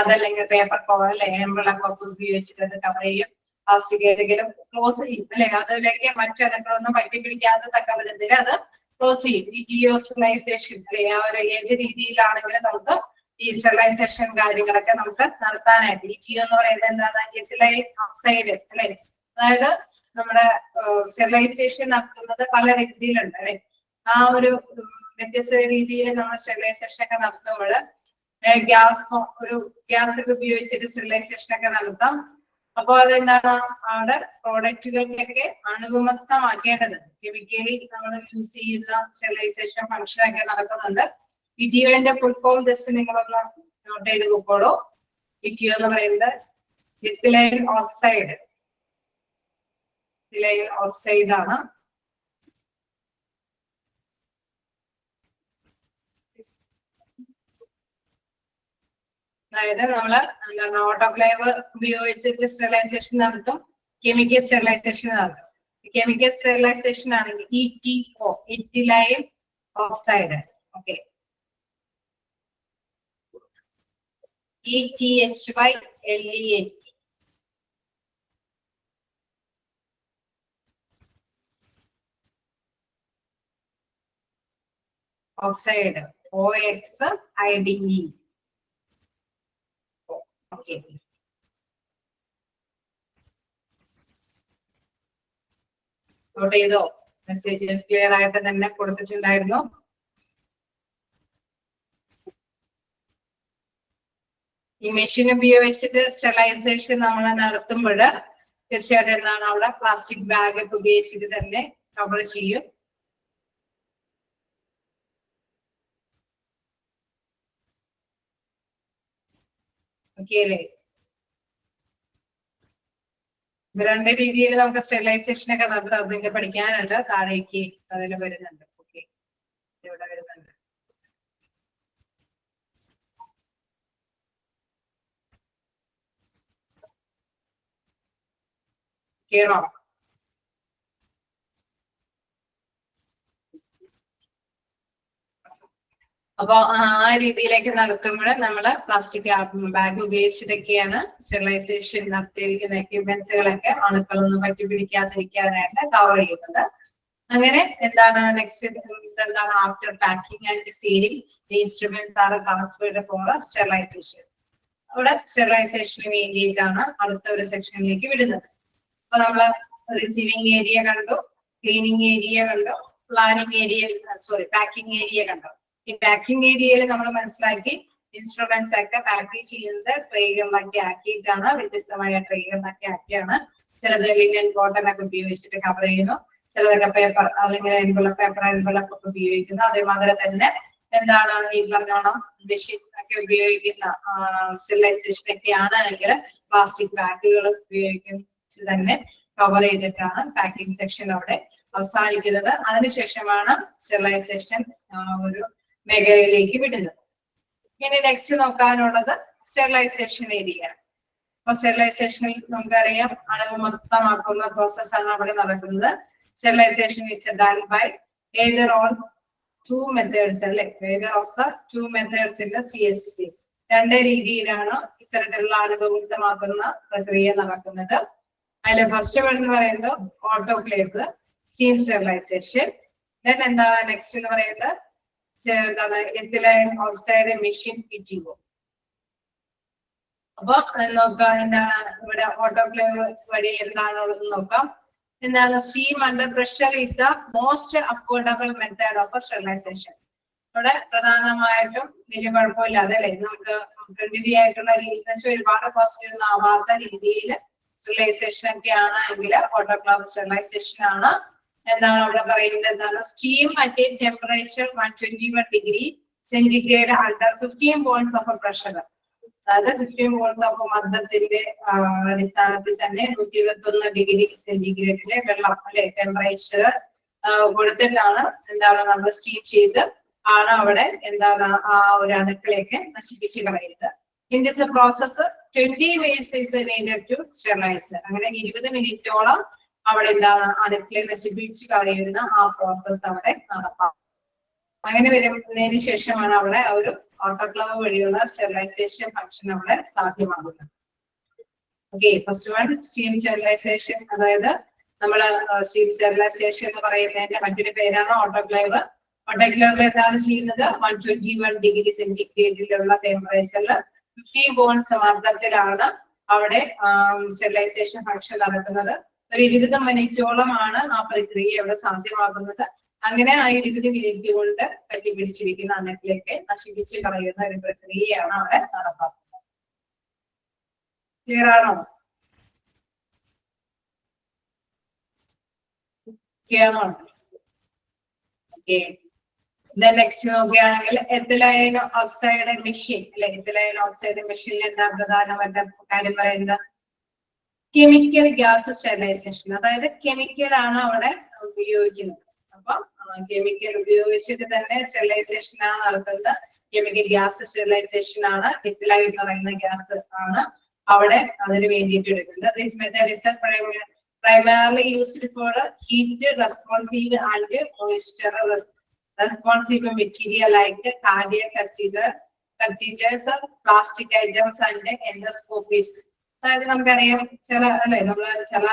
അതല്ലെങ്കിൽ പേപ്പർ കവർ അല്ലെ, എംബ്രല കപ്പ് ഉപയോഗിച്ചിട്ട് അത് കവർ ചെയ്യും. പ്ലാസ്റ്റിക് ഏതെങ്കിലും ക്ലോസ് ചെയ്യും അല്ലെ. അതിലേക്ക് മറ്റണുക്കളൊന്നും പറ്റി പിടിക്കാത്ത തക്ക വിധത്തിൽ അത് ക്ലോസ് ചെയ്യും. ഈ ജിയോ സ്റ്റെറിലൈസേഷൻ അല്ലെ, ആ ഒരു ഏത് രീതിയിലാണെങ്കിലും നമുക്ക് ഈ സ്റ്റെറിലൈസേഷൻ കാര്യങ്ങളൊക്കെ നമുക്ക് നടത്താനായിട്ട് ഈ ജിയോ എന്ന് പറയുന്നത് എന്താണ്? എത്തിലൈൻ ഓക്സൈഡ് അല്ലെ. അതായത് നമ്മുടെ സ്റ്റെറിലൈസേഷൻ നടത്തുന്നത് പല രീതിയിലുണ്ട് അല്ലെ. ആ ഒരു വ്യത്യസ്ത രീതിയിൽ നമ്മൾ സ്റ്റെറിലൈസേഷൻ ഒക്കെ നടത്തുമ്പോൾ ഗ്യാസ് ഒക്കെ ഉപയോഗിച്ചിട്ട് സ്റ്റെറിലൈസേഷൻ ഒക്കെ നടത്താം. അപ്പൊ അതെന്താണ്? അവിടെ പ്രോഡക്റ്റുകൾക്കൊക്കെ അണുവിമുക്തമാക്കേണ്ടത് കെമിക്കലി നമ്മൾ യൂസ് ചെയ്യുന്ന സ്റ്റെറിലൈസേഷൻ ഫംഗ്ഷൻ ഒക്കെ നടക്കുന്നുണ്ട്. ഇറ്റിയോന്റെ ഫുൾ ഫോം ജസ്റ്റ് നിങ്ങളൊന്ന് നോട്ട് ചെയ്ത് നോക്കോളൂ. ഇറ്റിയോ എന്ന് പറയുന്നത് എത്തിലൈൻ ഓക്സൈഡ്. എത്തിലൈൻ ഓക്സൈഡ് ആണ്. അതായത് നമ്മള് എന്താണ് ഓട്ടോക്ലേവ് ഉപയോഗിച്ചിട്ട് സ്റ്റെറിലൈസേഷൻ നടത്തും. കെമിക്കൽ സ്റ്റെറിലൈസേഷൻ നടത്തും. കെമിക്കൽ സ്റ്റെറിലൈസേഷൻ ആണെങ്കിൽ ETO, ethylene oxide. Okay, ETHY-LEAT. Oxide OXIDE. Okay, note ചെയ്തോ? മെസ്സേജ് ക്ലിയർ ആയിട്ട് തന്നെ കൊടുത്തിട്ടുണ്ടായിരുന്നു. ഈ മെഷീൻ ഉപയോഗിച്ചിട്ട് സ്റ്റെറിലൈസേഷൻ നമ്മൾ നടത്തുമ്പോൾ തീർച്ചയായിട്ടും എന്താണ് അവിടെ പ്ലാസ്റ്റിക് ബാഗ് ഒക്കെ ഉപയോഗിച്ചിട്ട് തന്നെ കവർ ചെയ്യും. ഓക്കെ അല്ലേ? രണ്ട് രീതിയിൽ നമുക്ക് സ്റ്റെറിലൈസേഷൻ ഒക്കെ നടത്താം. അതിന്റെ പഠിക്കാനുണ്ട്, താഴേക്ക് അതിൽ വരുന്നുണ്ട്. ഓക്കെ, ഇവിടെ വരുന്നുണ്ട്. കേട്ടോ? അപ്പൊ ആ രീതിയിലേക്ക് നടത്തുമ്പോൾ നമ്മള് പ്ലാസ്റ്റിക് ബാഗ് ഉപയോഗിച്ചിട്ടൊക്കെയാണ് സ്റ്റെറിലൈസേഷൻ നടത്തിയിരിക്കുന്ന എക്യുപ്മെന്റ്സുകളൊക്കെ അണുക്കളൊന്നും പറ്റി പിടിക്കാതിരിക്കാനായിട്ട് കവർ ചെയ്യുന്നത്. അങ്ങനെ എന്താണ് നെക്സ്റ്റ് എന്താണ് after packing and sealing the instruments are transferred for sterilization. അവിടെ സ്റ്റെറിലൈസേഷന് വേണ്ടിയിട്ടാണ് അടുത്ത ഒരു സെക്ഷനിലേക്ക് വിടുന്നത്. അപ്പൊ നമ്മള് റിസീവിംഗ് ഏരിയ കണ്ടു, ക്ലീനിങ് ഏരിയ കണ്ടു, പ്ലാനിങ് ഏരിയ പാക്കിംഗ് ഏരിയ കണ്ടു. ഈ പാക്കിംഗ് ഏരിയയിൽ നമ്മൾ മനസ്സിലാക്കി ഇൻസ്ട്രുമെന്റ്സ് ഒക്കെ പാക്ക് ചെയ്യുന്നത് ട്രേകളിലൊക്കെ ആക്കിയിട്ടാണ്, വ്യത്യസ്തമായ ട്രേകളിലൊക്കെ ആക്കിയാണ്. ചിലത് ലിനൻ കോട്ടൺ ഒക്കെ ഉപയോഗിച്ചിട്ട് കവർ ചെയ്യുന്നു, ചിലതൊക്കെ പേപ്പർ അല്ലെങ്കിൽ എൻവലപ്പ്, പേപ്പർ എൻവലപ്പ് ഒക്കെ ഉപയോഗിക്കുന്നു. അതേമാതിരി തന്നെ എന്താണ് ഈ പറഞ്ഞോണം മെഷീൻ ഒക്കെ ഉപയോഗിക്കുന്ന സ്റ്റെറിലൈസേഷൻ ഒക്കെ ആണെങ്കിൽ പ്ലാസ്റ്റിക് ബാഗുകൾ ഉപയോഗിച്ച് തന്നെ കവർ ചെയ്തിട്ടാണ് പാക്കിംഗ് സെക്ഷൻ അവിടെ അവസാനിക്കുന്നത്. അതിനുശേഷമാണ് സ്റ്റെറിലൈസേഷൻ ഒരു മേഖലയിലേക്ക് വിടുന്നത്. ഇനി നെക്സ്റ്റ് നോക്കാനുള്ളത് സ്റ്റെറിലൈസേഷൻ ഏരിയ. അപ്പൊ സ്റ്റെറിലൈസേഷനിൽ നമുക്കറിയാം അണുവ് മൊത്തമാക്കുന്ന പ്രോസസ്സാണ് അവിടെ നടക്കുന്നത്. Sterilization is done by either on two methods അല്ലെ, either of the two methods in the CSC. രണ്ട് രീതിയിലാണ് ഇത്തരത്തിലുള്ള അണുവ് മുക്തമാക്കുന്ന പ്രക്രിയ നടക്കുന്നത്. അതിലെ ഫസ്റ്റ് വൺ എന്ന് പറയുന്നത് ഓട്ടോക്ലേവ് സ്റ്റീം സ്റ്റെറിലൈസേഷൻ. ദെൻ എന്താണ് നെക്സ്റ്റ് എന്ന് പറയുന്നത് എത്തിലൈൻ ഓക്സൈഡ് മെഷീൻ PTO. അപ്പൊ നോക്കാം എന്താണ് ഇവിടെ ഓട്ടോക്ലേവ് വഴി എന്താണുള്ളത് നോക്കാം. എന്താണ് steam under pressure is the most affordable method of sterilization. ഇവിടെ പ്രധാനമായിട്ടും വലിയ കുഴപ്പമില്ലാതെ അല്ലെ നമുക്ക് ഫ്രണ്ട്ലി ആയിട്ടുള്ള രീതി ഒരുപാട് കോസ്റ്റ് ഒന്നും ആവാത്ത രീതിയിൽ സ്റ്റെറിലൈസേഷൻ ഒക്കെ ആണെങ്കിൽ ഓട്ടോക്ലേവ് സ്റ്റെറിലൈസേഷൻ ആണ്. എന്താണ് അവിടെ പറയുന്നത്, എന്താണ് steam at A temperature 121 degree centigrade under 15 points of pressure. അതായത് 15 points ഓഫ് മർദ്ദത്തിന്റെ അടിസ്ഥാനത്തിൽ തന്നെ 121 ഡിഗ്രി സെന്റിഗ്രേഡിലെ വെള്ളം അല്ലെ ടെമ്പറേച്ചർ കൊടുത്തിട്ടാണ് എന്താണ് നമ്മൾ സ്റ്റീം ചെയ്ത് ആണ് അവിടെ എന്താണ് ആ ഒരു അണുക്കളെയൊക്കെ നശിപ്പിച്ച് കളയുന്നത്. In this process 20 minutes is needed to sterilize. അങ്ങനെ 20 മിനിറ്റോളം അവിടെ എന്താണ് അണുക്കളെ നശിപ്പിച്ച് കളയുന്ന ആ പ്രോസസ് അവിടെ നടത്താം. അങ്ങനെ വരുന്നതിന് ശേഷമാണ് അവിടെ ഒരു ഓട്ടോക്ലേവ് വഴിയുള്ള സ്റ്റെറിലൈസേഷൻ ഫംഗ്ഷൻ അവിടെ സാധ്യമാകുന്നത്. Okay, first one steam sterilization. അതായത് നമ്മള് സ്റ്റീം സ്റ്റെറിലൈസേഷൻ എന്ന് പറയുന്നതിന്റെ മറ്റൊരു പേരാണ് ഓട്ടോക്ലേവ്. ഓട്ടോക്ലേവിൽ എന്താണ് ചെയ്യുന്നത്, 121 ഡിഗ്രി സെന്റിഗ്രേഡിലുള്ള ടെമ്പറേച്ചറിൽ 15 points മർദ്ദത്തിലാണ് അവിടെ സ്റ്റെറിലൈസേഷൻ ഫംഗ്ഷൻ നടക്കുന്നത്. ഒരു 20 മിനിറ്റോളമാണ് ആ പ്രക്രിയ ഇവിടെ സാധ്യമാകുന്നത്. അങ്ങനെ ആ 20 മിനിറ്റ് കൊണ്ട് പറ്റിപ്പിടിച്ചിരിക്കുന്ന അണുക്കളെയൊക്കെ നശിപ്പിച്ച് കളയുന്ന ഒരു പ്രക്രിയയാണ് അവിടെ നടപ്പാക്കുന്നത്. ക്ലിയർ ആണോ? ഓക്കെ, നെക്സ്റ്റ് നോക്കുകയാണെങ്കിൽ എത്തിലൈൻ ഓക്സൈഡ് മെഷീൻ അല്ലെ. എത്തിലൈൻ ഓക്സൈഡ് മെഷീനിൽ എന്താ പ്രധാനപ്പെട്ട കാര്യം പറയുന്നത്, കെമിക്കൽ ഗ്യാസ് സ്റ്റെറിലൈസേഷൻ. അതായത് കെമിക്കൽ ആണ് അവിടെ ഉപയോഗിക്കുന്നത്. അപ്പൊ കെമിക്കൽ ഉപയോഗിച്ചിട്ട് തന്നെ സ്റ്റെറിലൈസേഷൻ ആണ് നടത്തുന്നത്. കെമിക്കൽ ഗ്യാസ് സ്റ്റെറിലൈസേഷൻ ആണ്. എത്തിലൈൻ എന്ന് പറയുന്ന ഗ്യാസ് ആണ് അവിടെ അതിന് വേണ്ടിയിട്ട് എടുക്കുന്നത്. This method is primarily used for heat responsive and moisture responsive material like cardiac catheters, plastic items and endoscopies. അതായത് നമുക്കറിയാം ചില അല്ലെ നമ്മള് ചില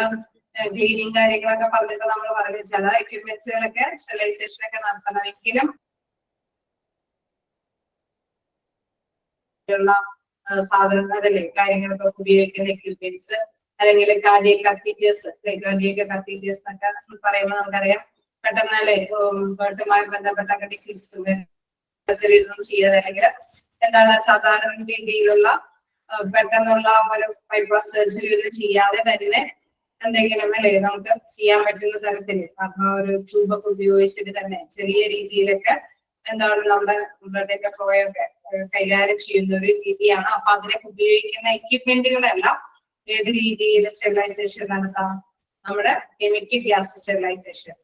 ക്ലീനിങ് കാര്യങ്ങളൊക്കെ പറഞ്ഞിട്ട് നമ്മൾ പറഞ്ഞു ചില എക്യുപ്മെന്റ്സുകളൊക്കെ സ്റ്റെറിലൈസേഷൻ ഒക്കെ നടത്തണമെങ്കിലും സാധനങ്ങൾ അതല്ലേ കാര്യങ്ങളൊക്കെ ഉപയോഗിക്കുന്ന എക്യുപ്മെന്റ്സ് അല്ലെങ്കിൽ കാർഡിയക് കത്തീറ്റേഴ്സ് എന്നൊക്കെ പറയുമ്പോൾ നമുക്കറിയാം പെട്ടെന്നല്ലേ ഹാർട്ടുമായി ബന്ധപ്പെട്ട ഡിസീസസ് ചെയ്യാതെ അല്ലെങ്കിൽ എന്താണ് സാധാരണ രീതിയിലുള്ള പെട്ടെന്നുള്ള ഒരു ബൈപ്പാസ് സർജറി ഒന്നും ചെയ്യാതെ തന്നെ എന്തെങ്കിലും അല്ലേ നമുക്ക് ചെയ്യാൻ പറ്റുന്ന തരത്തിൽ ഒരു ട്യൂബൊക്കെ ഉപയോഗിച്ചിട്ട് തന്നെ ചെറിയ രീതിയിലൊക്കെ എന്താണ് നമ്മുടെ ബ്ലഡിന്റെ ഫ്ലോയൊക്കെ കൈകാര്യം ചെയ്യുന്ന ഒരു രീതിയാണ്. അപ്പൊ അതിനൊക്കെ ഉപയോഗിക്കുന്ന എക്യുപ്മെന്റുകളെല്ലാം ഏത് രീതിയിൽ സ്റ്റെറിലൈസേഷൻ നടത്താം? നമ്മുടെ കെമിക്കൽ ഗ്യാസ് സ്റ്റെറിലൈസേഷൻ.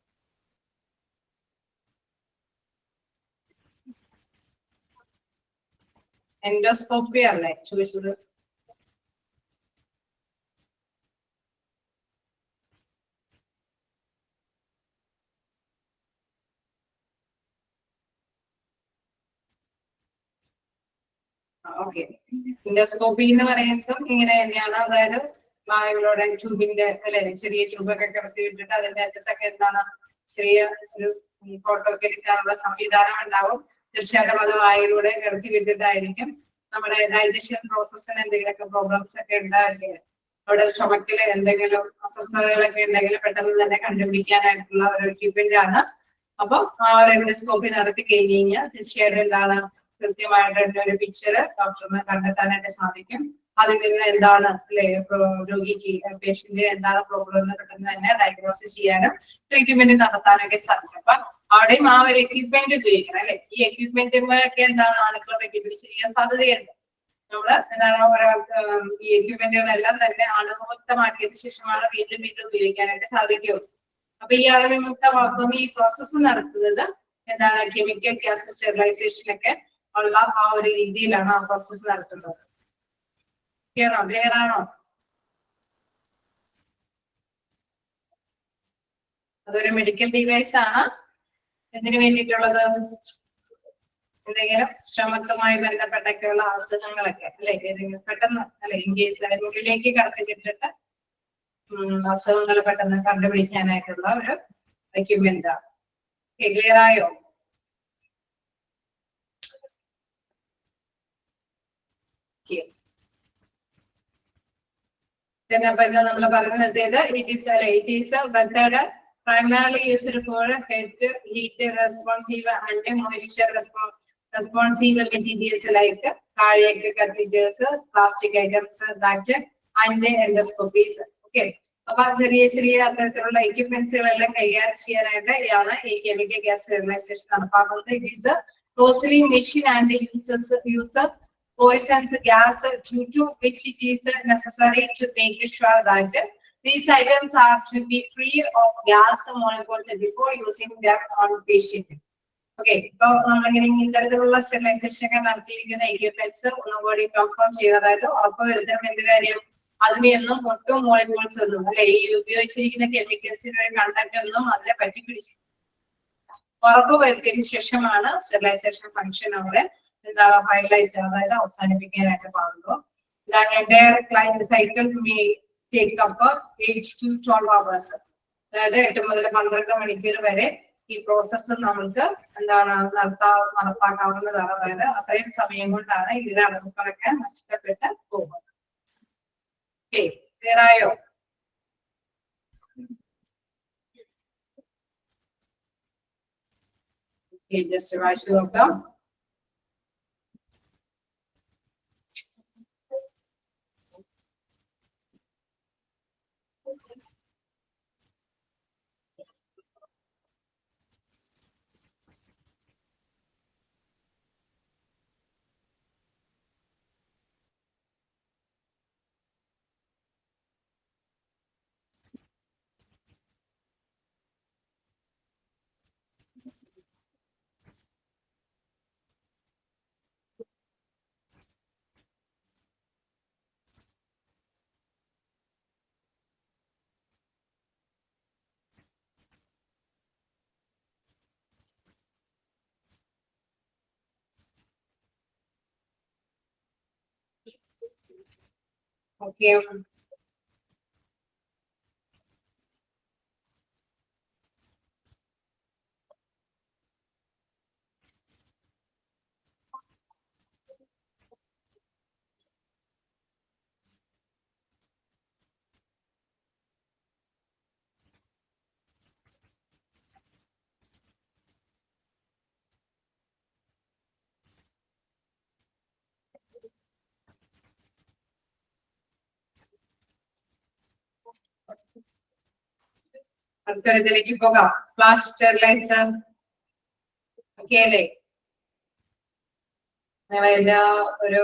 എൻഡോസ്കോപ്പി അല്ലേ ചോദിച്ചത്? ഓക്കെ, എൻഡോസ്കോപ്പി എന്ന് പറയുന്നതും ഇങ്ങനെ തന്നെയാണ്. അതായത് വായുവിലൂടെ ട്യൂബിന്റെ അല്ലെ ചെറിയ ട്യൂബൊക്കെ കിടത്തി വിട്ടിട്ട് അതിന്റെ അറ്റത്തൊക്കെ എന്താണ് ചെറിയ ഒരു ഫോട്ടോ ഒക്കെ എടുക്കാനുള്ള സംവിധാനം ഉണ്ടാവും. തീർച്ചയായിട്ടും അത് വായുവിലൂടെ കിടത്തി വിട്ടിട്ടായിരിക്കും. നമ്മുടെ ഡൈജഷൻ പ്രോസസ്സിന് എന്തെങ്കിലുമൊക്കെ പ്രോബ്ലംസ് ഒക്കെ ഉണ്ടാവില്ലേ, അവിടെ സ്റ്റൊമക്കില് എന്തെങ്കിലും അസ്വസ്ഥതകളൊക്കെ ഉണ്ടെങ്കിൽ പെട്ടെന്ന് തന്നെ കണ്ടുപിടിക്കാനായിട്ടുള്ള ഒരു എക്യുപ്മെന്റ് ആണ്. അപ്പൊ ആ ഒരു എൻഡോസ്കോപ്പി നടത്തി കഴിഞ്ഞ് കഴിഞ്ഞാൽ തീർച്ചയായിട്ടും എന്താണ് കൃത്യമായിട്ട് ഒരു പിക്ചർ ഡോക്ടറിന് കണ്ടെത്താനായിട്ട് സാധിക്കും. അതിൽ നിന്ന് എന്താണ് അല്ലെ രോഗിക്ക് പേഷ്യന്റിന് എന്താണ് പ്രോബ്ലം എന്ന് പെട്ടെന്ന് തന്നെ ഡയഗ്നോസിസ് ചെയ്യാനും ട്രീറ്റ്മെന്റ് നടത്താനൊക്കെ സാധിക്കും. അപ്പൊ അവിടെയും ആ ഒരു എക്യുപ്മെന്റ് ഉപയോഗിക്കണം അല്ലെ. ഈ എക്യുപ്മെന്റുകളൊക്കെ എന്താണ് അണുക്കളെ വെട്ടിപ്പിടിച്ചിരിക്കാൻ സാധ്യതയുണ്ട്. നമ്മള് എന്താണ് ഈ എക്യുപ്മെന്റുകളെല്ലാം തന്നെ അണുമുക്തമാക്കിയതിനു ശേഷമാണ് വീണ്ടും വീണ്ടും ഉപയോഗിക്കാനായിട്ട് സാധിക്കുകയുള്ളൂ. അപ്പൊ ഈ അണുവിമുക്തമാക്കുന്ന ഈ പ്രോസസ്സ് നടത്തുന്നത് എന്താണ് കെമിക്കൽ ഗ്യാസ് സ്റ്റെറിലൈസേഷനൊക്കെ ഉള്ള ആ ഒരു രീതിയിലാണ് ആ പ്രോസസ്സ് നടത്തുന്നത്. ക്ലിയർ ആണോ? അതൊരു മെഡിക്കൽ ഡിവൈസ് ആണ്. എന്തിനു വേണ്ടിയിട്ടുള്ളത്? എന്തെങ്കിലും സ്റ്റൊമക്കുമായി ബന്ധപ്പെട്ടൊക്കെയുള്ള അസുഖങ്ങളൊക്കെ അല്ലെ ഏതെങ്കിലും പെട്ടെന്ന് അല്ലെ ഇൻ കേസ് അതിനുള്ളിലേക്ക് കടത്തിക്കിട്ടിട്ട് അസുഖങ്ങൾ പെട്ടെന്ന് കണ്ടുപിടിക്കാനായിട്ടുള്ള ഒരു എക്യുപ്മെന്റ് ആണ്. ക്ലിയർ ആയോ? അപ്പൊ ഇത് നമ്മൾ പറഞ്ഞത് it is a method primarily used for heat responsive and moisture responsive materials like cardiac catheters, plastic items that and endoscopies. Okay, അപ്പൊ ചെറിയ ചെറിയ അത്തരത്തിലുള്ള എക്യുപ്മെന്റ്സുകളെല്ലാം കൈകാര്യം ചെയ്യാനായിട്ട് ഈ കെമിക്കൽ ഗ്യാസ് സ്റ്റെറിലൈസേഷൻ നടപ്പാക്കുന്നത്. It is closely machine and uses poisons gas due to which it is necessary to make sure that these items are to be free of gas molecules before using them on patient. Okay, so ഇത്തരത്തിലുള്ള sterilisation ഒക്കെ നടത്തിയിരിക്കുന്ന equipments ഒന്നുകൂടി confirm ചെയ്യുക. അതായത് ഉറപ്പ് വരുത്തണം എന്ത് കാര്യം? അതിനെയൊന്നും ഒട്ടും മോളിക്യൂൾസ് ഒന്നും അല്ലെ ഈ ഉപയോഗിച്ചിരിക്കുന്ന കെമിക്കൽസിന്റെ ഒരു കണ്ടന്റ് ഒന്നും അതിനെ പറ്റി പിടിച്ച് ഉറപ്പ് വരുത്തിയതിനു ശേഷമാണ് സ്റ്റെറിലൈസേഷൻ ഫംഗ്ഷൻ അവിടെ എന്താണ് ഫൈനലൈസ് അതായത് അവസാനിപ്പിക്കാനായിട്ട് പാടുള്ളൂ. Client cycle take up 8 to 12 hours. അതായത് 8 മുതൽ 12 മണിക്കൂർ വരെ ഈ പ്രോസസ്സ് നമുക്ക് എന്താണ് നടപ്പാക്കാവുന്നതാണ്. അതായത് അത്രയും സമയം കൊണ്ടാണ് ഇതിലെ അളവുകളൊക്കെ നഷ്ടപ്പെട്ട് പോകുന്നത്. ക്ലിയർ ആയോ? ജസ്റ്റ് വായിച്ചു നോക്കാം. Okay. അടുത്തതിലേക്ക് പോകാം. ഫ്ലാഷ് സ്റ്റെറിലൈസർ ഓക്കെ അല്ലേ? നിങ്ങളെല്ലാ ഒരു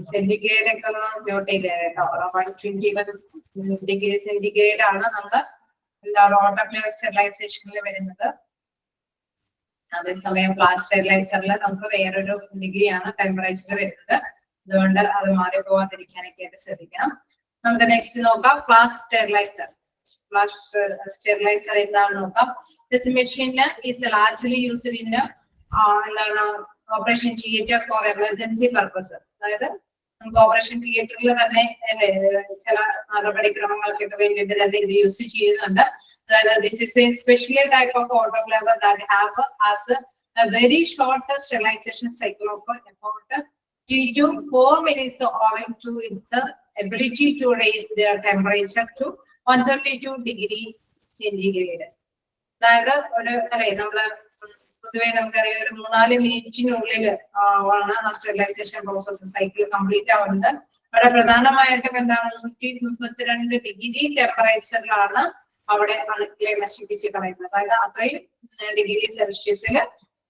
സെന്റിഗ്രേഡ് ഒക്കെ ഒന്ന് നോട്ട് ചെയ്തേ കേട്ടോ. 121 ഡിഗ്രി സെന്റിഗ്രേഡ് ആണ് നമ്മള് എന്താണ് ഓട്ടോക്ലേവ് സ്റ്റെറിലൈസേഷനിൽ വരുന്നത്. അതേസമയം ഫ്ലാഷ് സ്റ്റെറിലൈസറിൽ നമുക്ക് വേറൊരു ഡിഗ്രിയാണ് ടെമ്പറേച്ചർ വരുന്നത്. അതുകൊണ്ട് അത് മാറി പോകാതിരിക്കാനൊക്കെ ആയിട്ട് ശ്രദ്ധിക്കണം. നമുക്ക് നെക്സ്റ്റ് നോക്കാം ഫ്ലാഷ് സ്റ്റെറിലൈസർ. Flash sterilizer എന്താണെന്ന് നോക്കാം. This machine is largely used in എന്താണ് operation theatre four emergency purpose. അതായത് നമുക്ക് ഓപ്പറേഷൻ തിയേറ്ററിൽ തന്നെ അല്ലെ ചില നടപടിക്രമങ്ങൾക്കൊക്കെ വേണ്ടിയിട്ട് തന്നെ ഇത് യൂസ് ചെയ്യുന്നുണ്ട്. അതായത് this is a special type of autoclave that have as a very short sterilization cycle of about 3 to 4 minutes owing to its ability to raise their temperature to 132 degree centigrade. അതായത് ഒരു അല്ലെ നമ്മള് പൊതുവെ നമുക്കറിയാം ഒരു 3-4 മിനിറ്റിനുള്ളിൽ ആണ് ആ സ്റ്റെറിലൈസേഷൻ പ്രോസസ് സൈക്കിൾ കംപ്ലീറ്റ് ആവുന്നത്. അവിടെ പ്രധാനമായിട്ടും എന്താണ് 132 ഡിഗ്രി ടെമ്പറേച്ചറിലാണ് അവിടെ അണുക്കളെ നശിപ്പിച്ച് കളയുന്നത്. അതായത് അത്രയും ഡിഗ്രി സെൽഷ്യസിൽ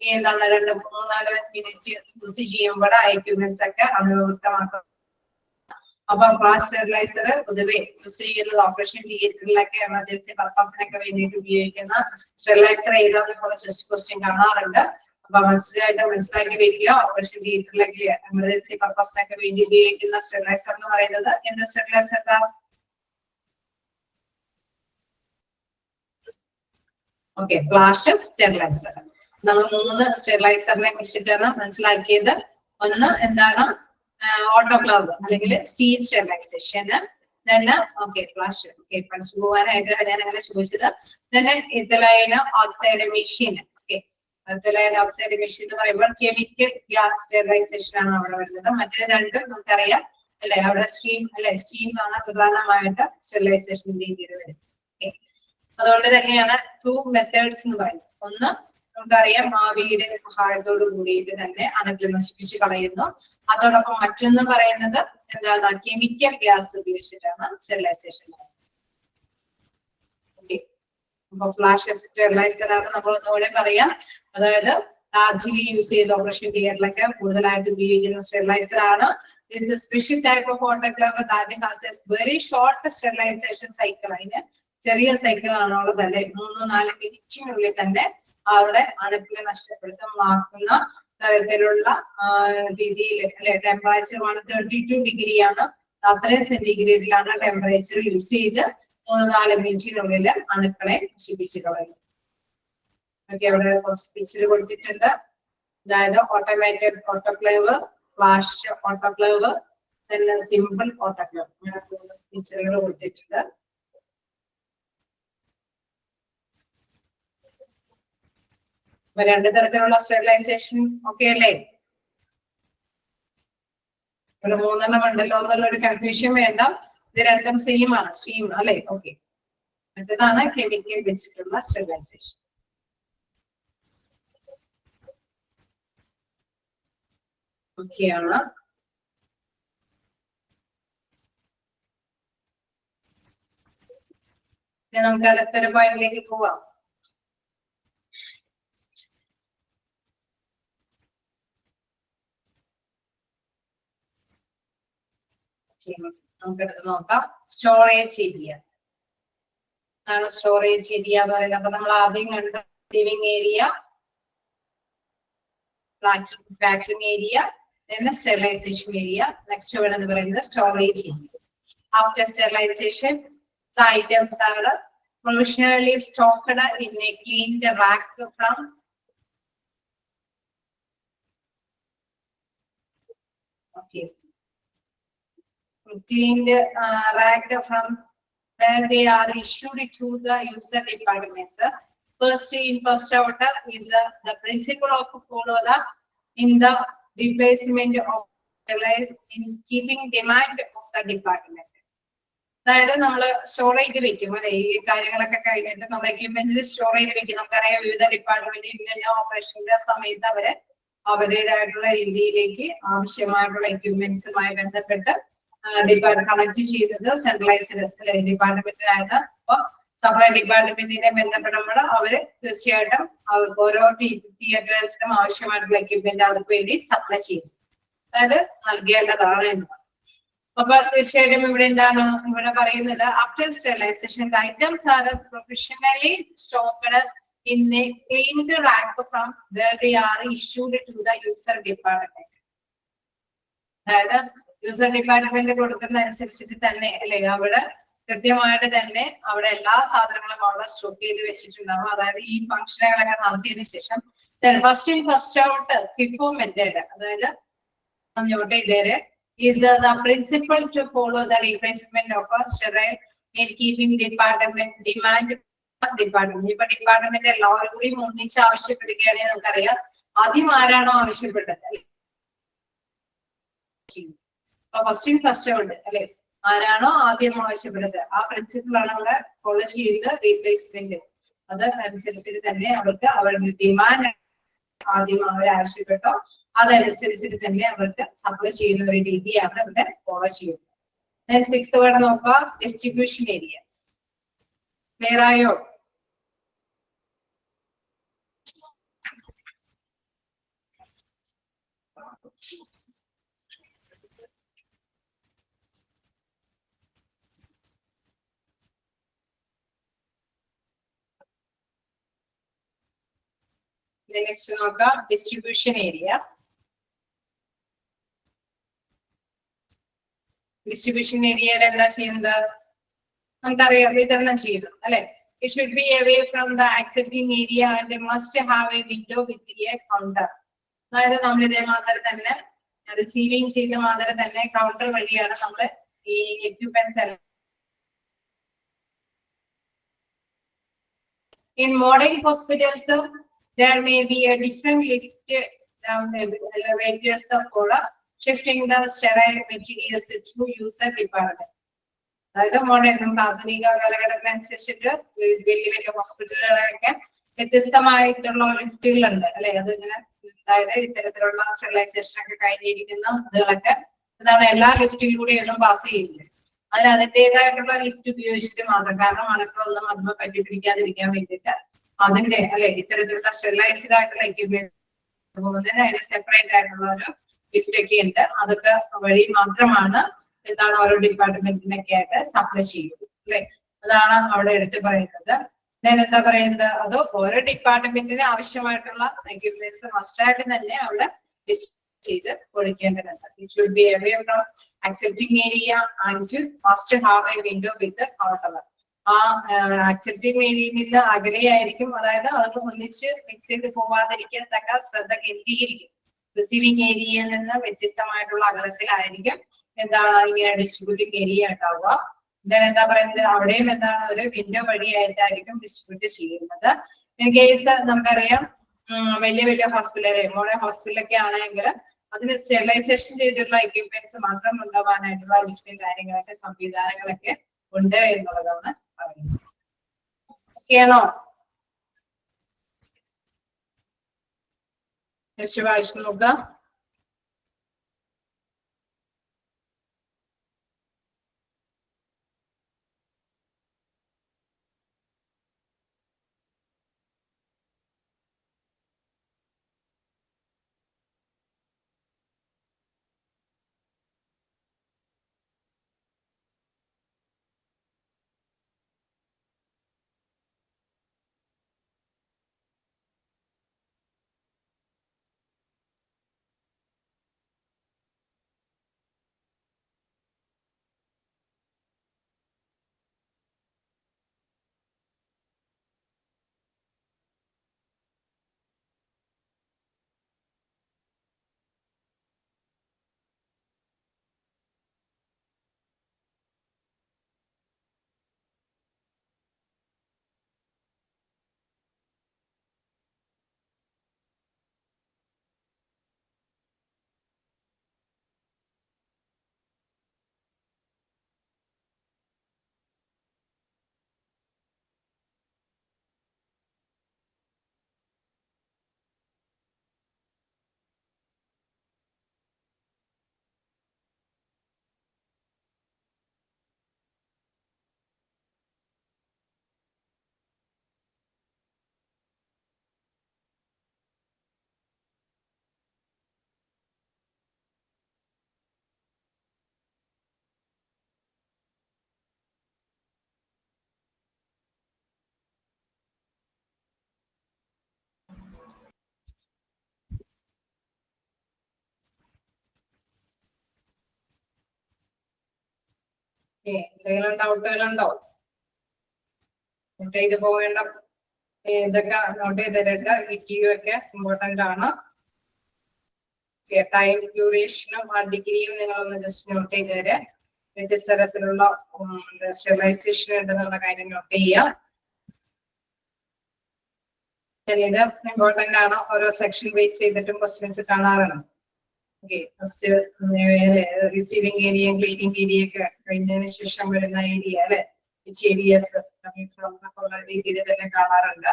എന്താണ് 2-3-4 മിനിറ്റ് യൂസ് ചെയ്യുമ്പോൾ ഐക്യുമെന്റ്സ് ഒക്കെ അണുവിമുക്തമാക്കും. അപ്പൊ ഫ്ലാഷ് സ്റ്റെറിലൈസർ പൊതുവെ യൂസ് ചെയ്യുന്നത് ഓപ്പറേഷൻ തിയേറ്ററിലൊക്കെ എമർജൻസി പർപ്പസിനൊക്കെ വേണ്ടിയിട്ട് ഉപയോഗിക്കുന്ന സ്റ്റെറിലൈസർ ഏതാണെന്ന് കുറച്ച് ക്വസ്റ്റ്യൻ കാണാറുണ്ട്. അപ്പൊ മനസ്സിലാക്കി വെക്കുക. ഓപ്പറേഷൻ തിയേറ്ററിലൊക്കെ എമർജൻസി പർപ്പസിനൊക്കെ വേണ്ടി ഉപയോഗിക്കുന്ന സ്റ്റെറിലൈസർ എന്ന് പറയുന്നത് എന്ത് സ്റ്റെറിലൈസർ? Okay, flash steriliser. നമ്മൾ 3 സ്റ്റെറിലൈസറിനെ കുറിച്ചിട്ടാണ് മനസ്സിലാക്കിയത്. ഒന്ന് എന്താണ് ഓട്ടോക്ലാവ് അല്ലെങ്കിൽ സ്റ്റീം സ്റ്റെറിലൈസേഷൻ. തന്നെ ഓക്കെ ഫ്ലാഷ് ഓക്കെ പഠിച്ചു പോകാനായിട്ടാണ് ഞാൻ അങ്ങനെ ചോദിച്ചത്. തന്നെ ethylene oxide machine. Okay, ethylene oxide machine എന്ന് പറയുമ്പോൾ കെമിക്കൽ ഗ്യാസ് സ്റ്റെറിലൈസേഷൻ ആണ് അവിടെ വരുന്നത്. മറ്റേ രണ്ടും നമുക്കറിയാം അല്ലെ, അവിടെ സ്റ്റീം അല്ലെ, സ്റ്റീം ആണ് പ്രധാനമായിട്ട് സ്റ്റെറിലൈസേഷൻ രീതിയിൽ വരുന്നത്. ഓക്കെ, അതുകൊണ്ട് തന്നെയാണ് 2 മെത്തേഡ്സ് എന്ന് പറയുന്നത്. ഒന്ന് നമുക്കറിയാം ആവിയുടെ സഹായത്തോട് കൂടിയിട്ട് തന്നെ അണുക്കളെ നശിപ്പിച്ച് കളയുന്നു. അതോടൊപ്പം മറ്റൊന്ന് പറയുന്നത് എന്താണ് കെമിക്കൽ ഗ്യാസ് ഉപയോഗിച്ചിട്ടാണ് സ്റ്റെറിലൈസേഷൻ. അപ്പൊ ഫ്ലാഷ് സ്റ്റെറിലൈസർ ആണ് നമ്മൾ ഒന്നുകൂടെ പറയാം. അതായത് ലാർജ്ലി യൂസ് ചെയ്ത ഓപ്പറേഷൻ തിയേറ്ററിലൊക്കെ കൂടുതലായിട്ട് ഉപയോഗിക്കുന്ന സ്റ്റെറിലൈസർ ആണ്. This is a special type of autoclave that has a very short sterilization cycle. അതിന് ചെറിയ സൈക്കിൾ ആണുള്ളത് അല്ലെ, 3-4 മിനിറ്റിനുള്ളിൽ തന്നെ അവിടെ അണുക്കളെ നഷ്ടപ്പെടുത്തുമാക്കുന്ന തരത്തിലുള്ള രീതിയിൽ അല്ലെ ടെമ്പറേച്ചർ 132 ഡിഗ്രിയാണ്. അത്രയും സെന്റിഗ്രേഡിലാണ് ടെമ്പറേച്ചർ യൂസ് ചെയ്ത് 3-4 മിനിറ്റിനുള്ളിൽ അണുക്കളെ നശിപ്പിച്ച് കളയും. ഓക്കെ, അവിടെ കുറച്ച് പിക്ചർ കൊടുത്തിട്ടുണ്ട്. അതായത് automated autoclave, flash autoclave, simple autoclave, അങ്ങനെ പിക്ചറുകൾ കൊടുത്തിട്ടുണ്ട്. അപ്പൊ 2 തരത്തിലുള്ള സ്റ്റെറിലൈസേഷൻ ഓക്കെ അല്ലേ? ഇവിടെ 3 ഉണ്ടല്ലോ എന്നുള്ള ഒരു കൺഫ്യൂഷൻ വേണ്ട. ഇത് രണ്ടും സെയിം ആണ്, സ്റ്റീം അല്ലെ? ഓക്കെ, മറ്റേതാണ് കെമിക്കൽ വെച്ചിട്ടുള്ള സ്റ്റെറിലൈസേഷൻ. ഓക്കെ ആണ്. നമുക്ക് അടുത്തൊരു പോയിന്റിലേക്ക് പോവാം. നമുക്കെടുത്ത് നോക്കാം സ്റ്റോറേജ് ഏരിയ. ആണ് സ്റ്റോറേജ് ഏരിയ എന്ന് പറയുന്നത്. അപ്പൊ നമ്മൾ ആദ്യം കണ്ട receiving area, packing area, then sterilization area. Next വേണമെന്ന് പറയുന്നത് storage area. After sterilization, the items are provisionally stocked in a cleaned rack from okay. cleaned, racked from where they are issued to the user departments. First in, first out is the principle of follow the in the replacement of in keeping demand of the department. അതായത് നമ്മൾ store ചെയ്ത് വെക്കും അല്ലെ, ഈ കാര്യങ്ങളൊക്കെ കഴിഞ്ഞിട്ട് നമ്മൾ equipments store ചെയ്ത് വെക്കും. നമുക്കറിയാം വിവിധ ഡിപ്പാർട്ട്മെന്റിന്റെ ഓപ്പറേഷന്റെ സമയത്ത് അവരുടേതായിട്ടുള്ള രീതിയിലേക്ക് ആവശ്യമായിട്ടുള്ള എക്യുപ്മെന്റ്സുമായി ബന്ധപ്പെട്ട് കണക്ട് ചെയ്തത് സെൻട്രലൈസ്ഡ് ഡിപ്പാർട്ട്മെന്റിനാണ്. അപ്പൊ സെപ്പറേറ്റ് ഡിപ്പാർട്ട്മെന്റിനെ ബന്ധപ്പെടുമ്പോൾ അവര് തീർച്ചയായിട്ടും അവർക്ക് ഓരോ തിയേറ്റേഴ്സിനും ആവശ്യമായിട്ടുള്ള എക്യുപ്മെന്റ് അവർക്ക് വേണ്ടി സപ്ലൈ ചെയ്യും, അതായത് നൽകേണ്ടതാണ് എന്ന്. അപ്പൊ തീർച്ചയായിട്ടും ഇവിടെ എന്താണ് ഇവിടെ പറയുന്നത്, after sterilization the items are professionally stocked in a claimed rack from where they are issued to the user department. അതായത് യൂസർ ഡിപ്പാർട്ട്മെന്റ് കൊടുക്കുന്ന അനുസരിച്ചിട്ട് തന്നെ അല്ലെ, അവിടെ കൃത്യമായിട്ട് തന്നെ അവിടെ എല്ലാ സാധനങ്ങളും അവിടെ സ്റ്റോക്ക് ചെയ്ത് വെച്ചിട്ടുണ്ടാവും. അതായത് ഈ ഫംഗ്ഷനുകളൊക്കെ നടത്തിയതിനു ശേഷം first in first out FIFO method, അതായത് not ചെയ്തേര് is the principle to follow the replacement of a sterile in keeping department demand department. ഇപ്പൊ ഡിപ്പാർട്ട്മെന്റ് എല്ലാവരും കൂടി ഒന്നിച്ച് ആവശ്യപ്പെടുകയാണെങ്കിൽ നമുക്കറിയാം ആദ്യം ആരാണോ ആവശ്യപ്പെട്ടത് ഫസ്റ്റ് ഔട്ട് അല്ലെ, ആരാണോ ആദ്യം ആവശ്യപ്പെട്ടത് ആ പ്രിൻസിപ്പിൾ ആണ് അവിടെ ഫോളോ ചെയ്യുന്നത്. റീപ്ലേസ്മെന്റ് അത് അനുസരിച്ചിട്ട് തന്നെ അവർക്ക് അവരുടെ ഡിമാൻഡ് ആദ്യം അവർ ആവശ്യപ്പെട്ടോ അതനുസരിച്ചിട്ട് തന്നെ അവർക്ക് സപ്ലൈ ചെയ്യുന്ന ഒരു രീതിയാണ് ഇവിടെ ഫോളോ ചെയ്യുന്നത്. സിക്സ്ത് വേർഡ് നോക്കുക, ഡിസ്ട്രിബ്യൂഷൻ ഏരിയ. ക്ലിയർ ആയോ? നെക്സ്റ്റ് നോക്കാം, ഡിസ്ട്രിബ്യൂഷൻ ഏരിയ. ഡിസ്ട്രിബ്യൂഷൻ ഏരിയയിൽ എന്താ ചെയ്യുന്നത് നമുക്കറിയാം, വിതരണം ചെയ്തു അല്ലെ. It should be away from the accepting area and they must have a window with a counter. അതായത് നമ്മൾ ഇതേമാതിരി തന്നെ റിസീവിങ് ചെയ്ത മാതിരി തന്നെ കൗണ്ടർ വഴിയാണ് നമ്മൾ ഈ equipments. In modern hospitals, there may be a different lift elevators for shifting the sterile materials to user department. അതായത് മോഡേൺ നമുക്ക് ആധുനിക കാലഘട്ടത്തിനനുസരിച്ചിട്ട് വലിയ വലിയ ഹോസ്പിറ്റലുകളൊക്കെ വ്യത്യസ്തമായിട്ടുള്ള ലിഫ്റ്റുകളുണ്ട് അല്ലെ. അതിങ്ങനെ അതായത് ഇത്തരത്തിലുള്ള സ്റ്റെറിലൈസേഷൻ ഒക്കെ കഴിഞ്ഞിരിക്കുന്ന ഇതുകളൊക്കെ അതാണ് എല്ലാ ലിഫ്റ്റിലൂടെ ഒന്നും പാസ് ചെയ്യില്ല. അതിന് അതിൻ്റെതായിട്ടുള്ള ലിഫ്റ്റ് ഉപയോഗിച്ചിട്ട് മാത്രം, കാരണം അണുക്കളൊന്നും അതിന് പറ്റിപ്പിടിക്കാതിരിക്കാൻ വേണ്ടിയിട്ട് അതിന്റെ അല്ലെ ഇത്തരത്തിലുള്ള സ്റ്റെറിലൈസ്ഡ് ആയിട്ടുള്ള എക്യുപ്മെന്റ് പോകുന്നതിന് അതിന് സെപ്പറേറ്റ് ആയിട്ടുള്ള ഒരു ലിഫ്റ്റ് ഒക്കെ ഉണ്ട്. അതൊക്കെ വഴി മാത്രമാണ് എന്താണ് ഓരോ ഡിപ്പാർട്ട്മെന്റിനൊക്കെ ആയിട്ട് സപ്ലൈ ചെയ്യുന്നത് അല്ലെ. അതാണ് അവിടെ എടുത്തു പറയുന്നത്. ഞാൻ എന്താ പറയുന്നത്, അതോ ഓരോ ഡിപ്പാർട്ട്മെന്റിന് ആവശ്യമായിട്ടുള്ള എക്യുപ്മെന്റ്സ് മസ്റ്റായിട്ട് തന്നെ അവിടെ ലിസ്റ്റ് ചെയ്ത് കൊടുക്കേണ്ടതുണ്ട്. It should be away from accepting area and must have a window with the counter. ആ അക്സെപ്റ്റിംഗ് ഏരിയയിൽ നിന്ന് അകലെയായിരിക്കും, അതായത് അത് ഒന്നിച്ച് മിക്സ് ചെയ്ത് പോവാതിരിക്കാൻ തക്ക ശ്രദ്ധ കേന്ദ്രീകരിക്കും. റിസീവിംഗ് ഏരിയയിൽ നിന്ന് വ്യത്യസ്തമായിട്ടുള്ള അകലത്തിലായിരിക്കും എന്താണ് ഇങ്ങനെ ഡിസ്ട്രിബ്യൂട്ടിംഗ് ഏരിയ ഉണ്ടാവുക. എന്താ പറയുന്നത്, അവിടെയും എന്താണ് ഒരു വിൻഡോ വഴിയായിട്ടായിരിക്കും ഡിസ്ട്രിബ്യൂട്ട് ചെയ്യുന്നത്. ഇൻ കേസ് നമുക്കറിയാം വലിയ വലിയ ഹോസ്പിറ്റൽ മോഡേൺ ഹോസ്പിറ്റലൊക്കെ ആണെങ്കിൽ അതിന് സ്റ്റെറിലൈസേഷൻ ചെയ്തിട്ടുള്ള എക്യുപ്മെന്റ്സ് മാത്രം ഉണ്ടാവാനായിട്ടുള്ള ലിഫ്റ്റും കാര്യങ്ങളൊക്കെ സംവിധാനങ്ങളൊക്കെ ഉണ്ട് എന്നുള്ളതാണ് പറയുന്നത്. ഓക്കെയാണോ? നെക്സ്റ്റ് വായിച്ചു നോക്കാം. എന്തെങ്കിലും ഡൗട്ടുകളുണ്ടോ? നോട്ട് ചെയ്ത് പോവേണ്ട ഇതൊക്കെ നോട്ട് ചെയ്തിട്ട് ഇറ്റിയും ഒക്കെ ഇമ്പോർട്ടന്റ് ആണ്. ടൈം ഡ്യൂറേഷനും ഡിഗ്രിയും നിങ്ങളൊന്ന് ജസ്റ്റ് നോട്ട് ചെയ്ത് തരാം. വ്യത്യസ്ത തരത്തിലുള്ള സ്റ്റെറിലൈസേഷൻ ഉണ്ടെന്നുള്ള കാര്യം നോട്ട് ചെയ്യാം. ഇത് ഇമ്പോർട്ടന്റ് ആണ്. ഓരോ സെക്ഷൻ ബേസ് ചെയ്തിട്ടും ക്വസ്റ്റ്യൻസ് കാണാറാണ്. ഫസ്റ്റ് റിസീവിംഗ് ഏരിയയും ക്ലീനിങ് ഏരിയ ഒക്കെ കഴിഞ്ഞതിന് ശേഷം വരുന്ന ഏരിയ അല്ലെ, ഏരിയസ് ഉള്ള രീതിയിൽ തന്നെ കാണാറുണ്ട്.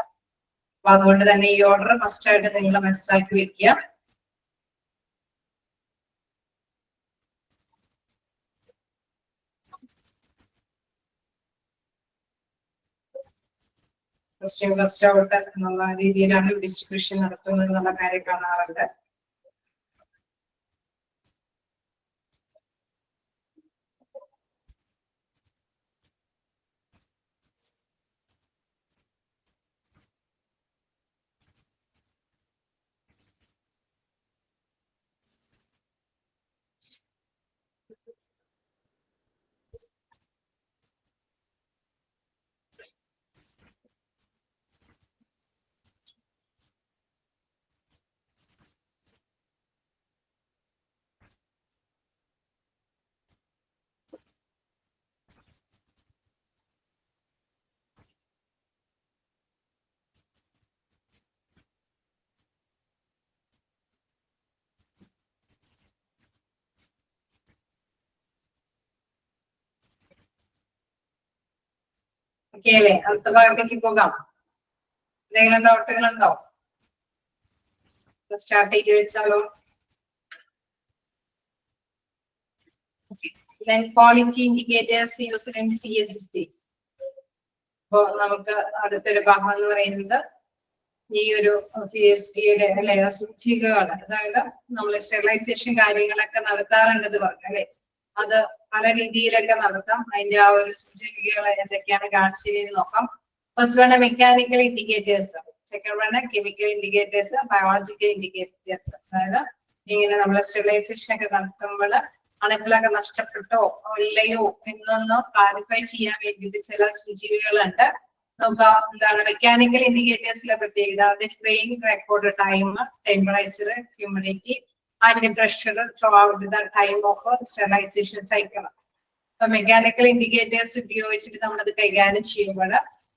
അപ്പൊ അതുകൊണ്ട് തന്നെ ഈ ഓർഡർ ഫസ്റ്റ് ആയിട്ട് നിങ്ങൾ മനസ്സിലാക്കി വെക്കുക. ഫസ്റ്റ് ഔട്ട് എന്നുള്ള രീതിയിലാണ് ഡിസ്ട്രിബ്യൂഷൻ നടത്തുന്നത് എന്നുള്ള കാര്യം കാണാറുണ്ട്. ഓക്കെ അല്ലേ? അടുത്ത ഭാഗത്തേക്ക് പോകാം. എന്തെങ്കിലും ഡൗട്ടുകളുണ്ടോ? സ്റ്റാർട്ട് ചെയ്ത് വെച്ചാലോ? Then quality indicators used in CSSD. അപ്പോ നമുക്ക് അടുത്തൊരു ഭാഗം എന്ന് പറയുന്നത് ഈ ഒരു CSDയുടെ അല്ലെ സൂചികകളാണ്. അതായത് നമ്മൾ സ്റ്റെറിലൈസേഷൻ കാര്യങ്ങളൊക്കെ നടത്താറുണ്ടെന്ന് പറഞ്ഞു അല്ലെ, അത് പല രീതിയിലൊക്കെ നടത്താം. അതിന്റെ ആ ഒരു സൂചികകൾ എന്തൊക്കെയാണ് കാണിച്ചതെന്ന് നോക്കാം. First one mechanical indicators, second one chemical indicators, biological indicators. അതായത് ഇങ്ങനെ നമ്മൾ സ്റ്റെറിലൈസേഷൻ ഒക്കെ നടത്തുമ്പോൾ അണുക്കളൊക്കെ നഷ്ടപ്പെട്ടോ ഇല്ലയോ എന്നൊന്ന് ക്ലാരിഫൈ ചെയ്യാൻ വേണ്ടിയിട്ട് ചില സൂചികകളുണ്ട്. നമുക്ക് എന്താണ് മെക്കാനിക്കൽ ഇൻഡിക്കേറ്റേഴ്സിലെ പ്രത്യേകത, displaying record time, temperature, humidity and pressure throughout the time of sterilization cycle. അപ്പൊ മെക്കാനിക്കൽ ഇൻഡിക്കേറ്റേഴ്സ് ഉപയോഗിച്ചിട്ട് നമ്മളത് കൈകാര്യം ചെയ്യുമ്പോൾ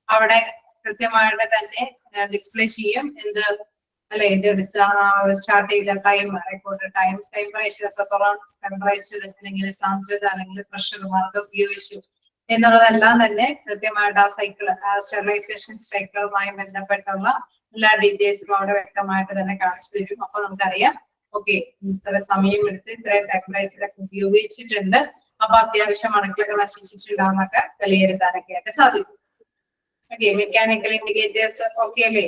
അവിടെ കൃത്യമായിട്ട് തന്നെ ഡിസ്പ്ലേ ചെയ്യും എന്ത് അല്ലെ, ഇതെടുത്ത സ്റ്റാർട്ട് ചെയ്ത ടൈം, റെക്കോർഡ് ടൈം, ടെമ്പറേച്ചർ എത്രത്തോളം ടെമ്പറേച്ചർ അല്ലെങ്കിൽ സാന്ദ്രത അല്ലെങ്കിൽ പ്രഷർ മർദ്ദം ഉപയോഗിച്ചു എന്നുള്ളതെല്ലാം തന്നെ കൃത്യമായിട്ട് ആ സൈക്കിൾ, ആ സ്റ്റെറിലൈസേഷൻ സൈക്കിളുമായി ബന്ധപ്പെട്ടുള്ള എല്ലാ ഡീറ്റെയിൽസും അവിടെ വ്യക്തമായിട്ട് തന്നെ കാണിച്ചു തരും. അപ്പൊ നമുക്കറിയാം ഓക്കെ ഇത്ര സമയം എടുത്ത് ഇത്രയും ടെമ്പറേച്ചർ ഒക്കെ ഉപയോഗിച്ചിട്ടുണ്ട്, അപ്പൊ അത്യാവശ്യം അണുക്കളൊക്കെ നശിച്ചിട്ടുണ്ടാവുന്നൊക്കെ വിലയിരുത്താനൊക്കെ ആയിട്ട് സാധിക്കും. ഓക്കെ, മെക്കാനിക്കൽ ഇൻഡിക്കേറ്റേഴ്സ് ഓക്കെ അല്ലേ?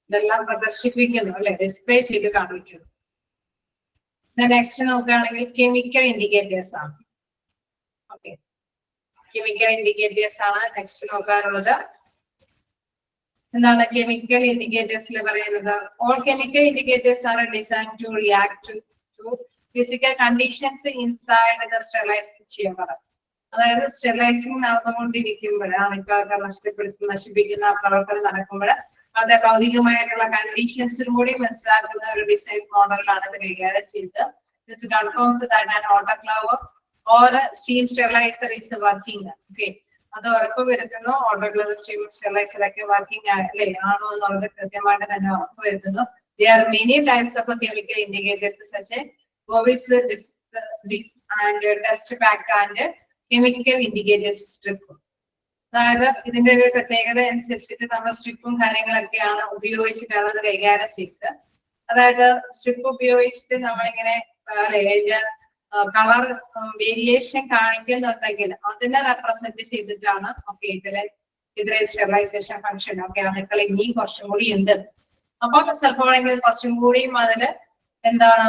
ഇതെല്ലാം പ്രദർശിപ്പിക്കുന്നു അല്ലെ, ഡിസ്പ്ലേ ചെയ്ത് കാണിക്കുന്നു. നെക്സ്റ്റ് നോക്കുകയാണെങ്കിൽ കെമിക്കൽ ഇൻഡിക്കേറ്റേഴ്സ് ആണ്. ഓക്കെ, കെമിക്കൽ ഇൻഡിക്കേറ്റേഴ്സ് ആണ് നെക്സ്റ്റ് നോക്കാനുള്ളത്. എന്താണ് കെമിക്കൽ ഇൻഡിക്കേറ്റേഴ്സിൽ പറയുന്നത്? All chemical indicators are design to react to physical conditions inside the sterilizing chamber. അതായത് സ്റ്റെറിലൈസിംഗ് നടന്നുകൊണ്ടിരിക്കുമ്പോൾ അണുക്കളൊക്കെ നശിപ്പിക്കുന്ന പ്രവർത്തനം നടക്കുമ്പോൾ വളരെ ഭൗതികമായിട്ടുള്ള കണ്ടീഷൻസിലും കൂടി മനസ്സിലാക്കുന്ന ഒരു ഡിസൈൻ മോഡലിലാണ് ഇത് കൈകാര്യം ചെയ്തത്. This confirms that an autoclave or steam sterilizer is working. Okay, അത് ഉറപ്പുവരുത്തുന്നു ഓട്ടോക്ലേവ് സ്റ്റീം സ്റ്റെറിലൈസർ ഒക്കെ വർക്കിംഗ് അല്ലേ ആണോ എന്നുള്ളത് കൃത്യമായിട്ട് തന്നെ ഉറപ്പുവരുത്തുന്നു. There are many types of chemical indicators such as Bowis disc and test pack and chemical indicators strip. അതായത് ഇതിന്റെ ഒരു പ്രത്യേകത അനുസരിച്ചിട്ട് നമ്മൾ സ്ട്രിപ്പും കാര്യങ്ങളൊക്കെയാണ് ഉപയോഗിച്ചിട്ടാണ് അത് കൈകാര്യം ചെയ്തത്. അതായത് സ്ട്രിപ്പ് ഉപയോഗിച്ചിട്ട് നമ്മളിങ്ങനെ കളർ വേരിയേഷൻ കാണിക്കുന്നുണ്ടെങ്കിൽ അതിനെ റെപ്രസെന്റ് ചെയ്തിട്ടാണ് ഓക്കെ ഇതിലെ സ്റ്റെറിലൈസേഷൻ ഫംഗ്ഷൻ ഓക്കെ അണുക്കൾ ഇനിയും കുറച്ചും കൂടി ഉണ്ട്. അപ്പൊ ചിലപ്പോഴെങ്കിൽ കുറച്ചും കൂടിയും അതില് എന്താണ്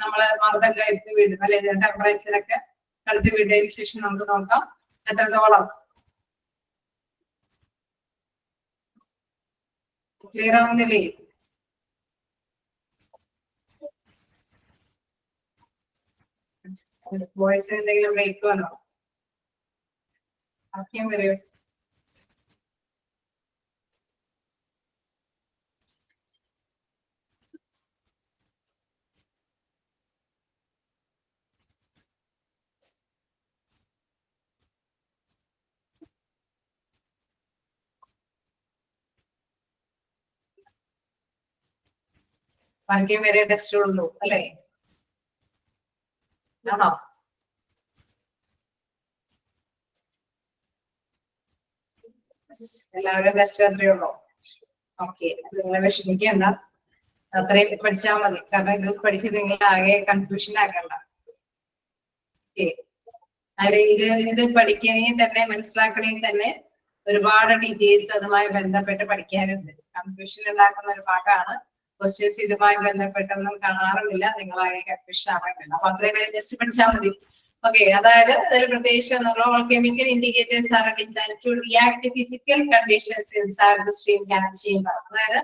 നമ്മള് മർദ്ദം കയറ്റി വിടും അല്ലെ, ടെമ്പറേച്ചറൊക്കെ കടത്തി വിട്ടതിന് ശേഷം നമുക്ക് നോക്കാം എത്രത്തോളം ക്ലിയർ ആവുന്നില്ലേ? വോയിസിന് എന്തെങ്കിലും ബ്രേക്ക് വന്നോ? ആദ്യം വരൂ. ആദ്യം വരെ ടെസ്റ്റ് ഉള്ളൂ അല്ലേ? ആണോ? എല്ലാവരും ടെസ്റ്റ് അത്രയേ ഉള്ളൂ. ഓക്കെ, നിങ്ങളെ വിഷമിക്കണ്ട, അത്രയും പഠിച്ചാൽ മതി. കാരണം ഇത് പഠിച്ച് നിങ്ങൾ ആകെ കൺഫ്യൂഷൻ ആക്കണ്ട. ഓക്കെ, ഇത് പഠിക്കണമെങ്കിൽ തന്നെ മനസ്സിലാക്കണമെങ്കിൽ തന്നെ ഒരുപാട് ഡീറ്റെയിൽസ് അതുമായി ബന്ധപ്പെട്ട് പഠിക്കാനുണ്ട്. കൺഫ്യൂഷൻ ഉണ്ടാക്കുന്ന ഒരു ഭാഗമാണ്. ക്വസ്റ്റ്യൻസ് ഇതുമായി ബന്ധപ്പെട്ടൊന്നും കാണാറുമില്ല, നിങ്ങളാകെ കൺഫ്യൂഷൻ ആകാറില്ല. അപ്പൊ അത്രയും പേര് ജസ്റ്റ് പഠിച്ചാൽ മതി. ഓക്കെ, അതായത് അതിൽ പ്രത്യേകിച്ച് chemical indicators are design to react physical conditions inside the stream can chamber. അതായത്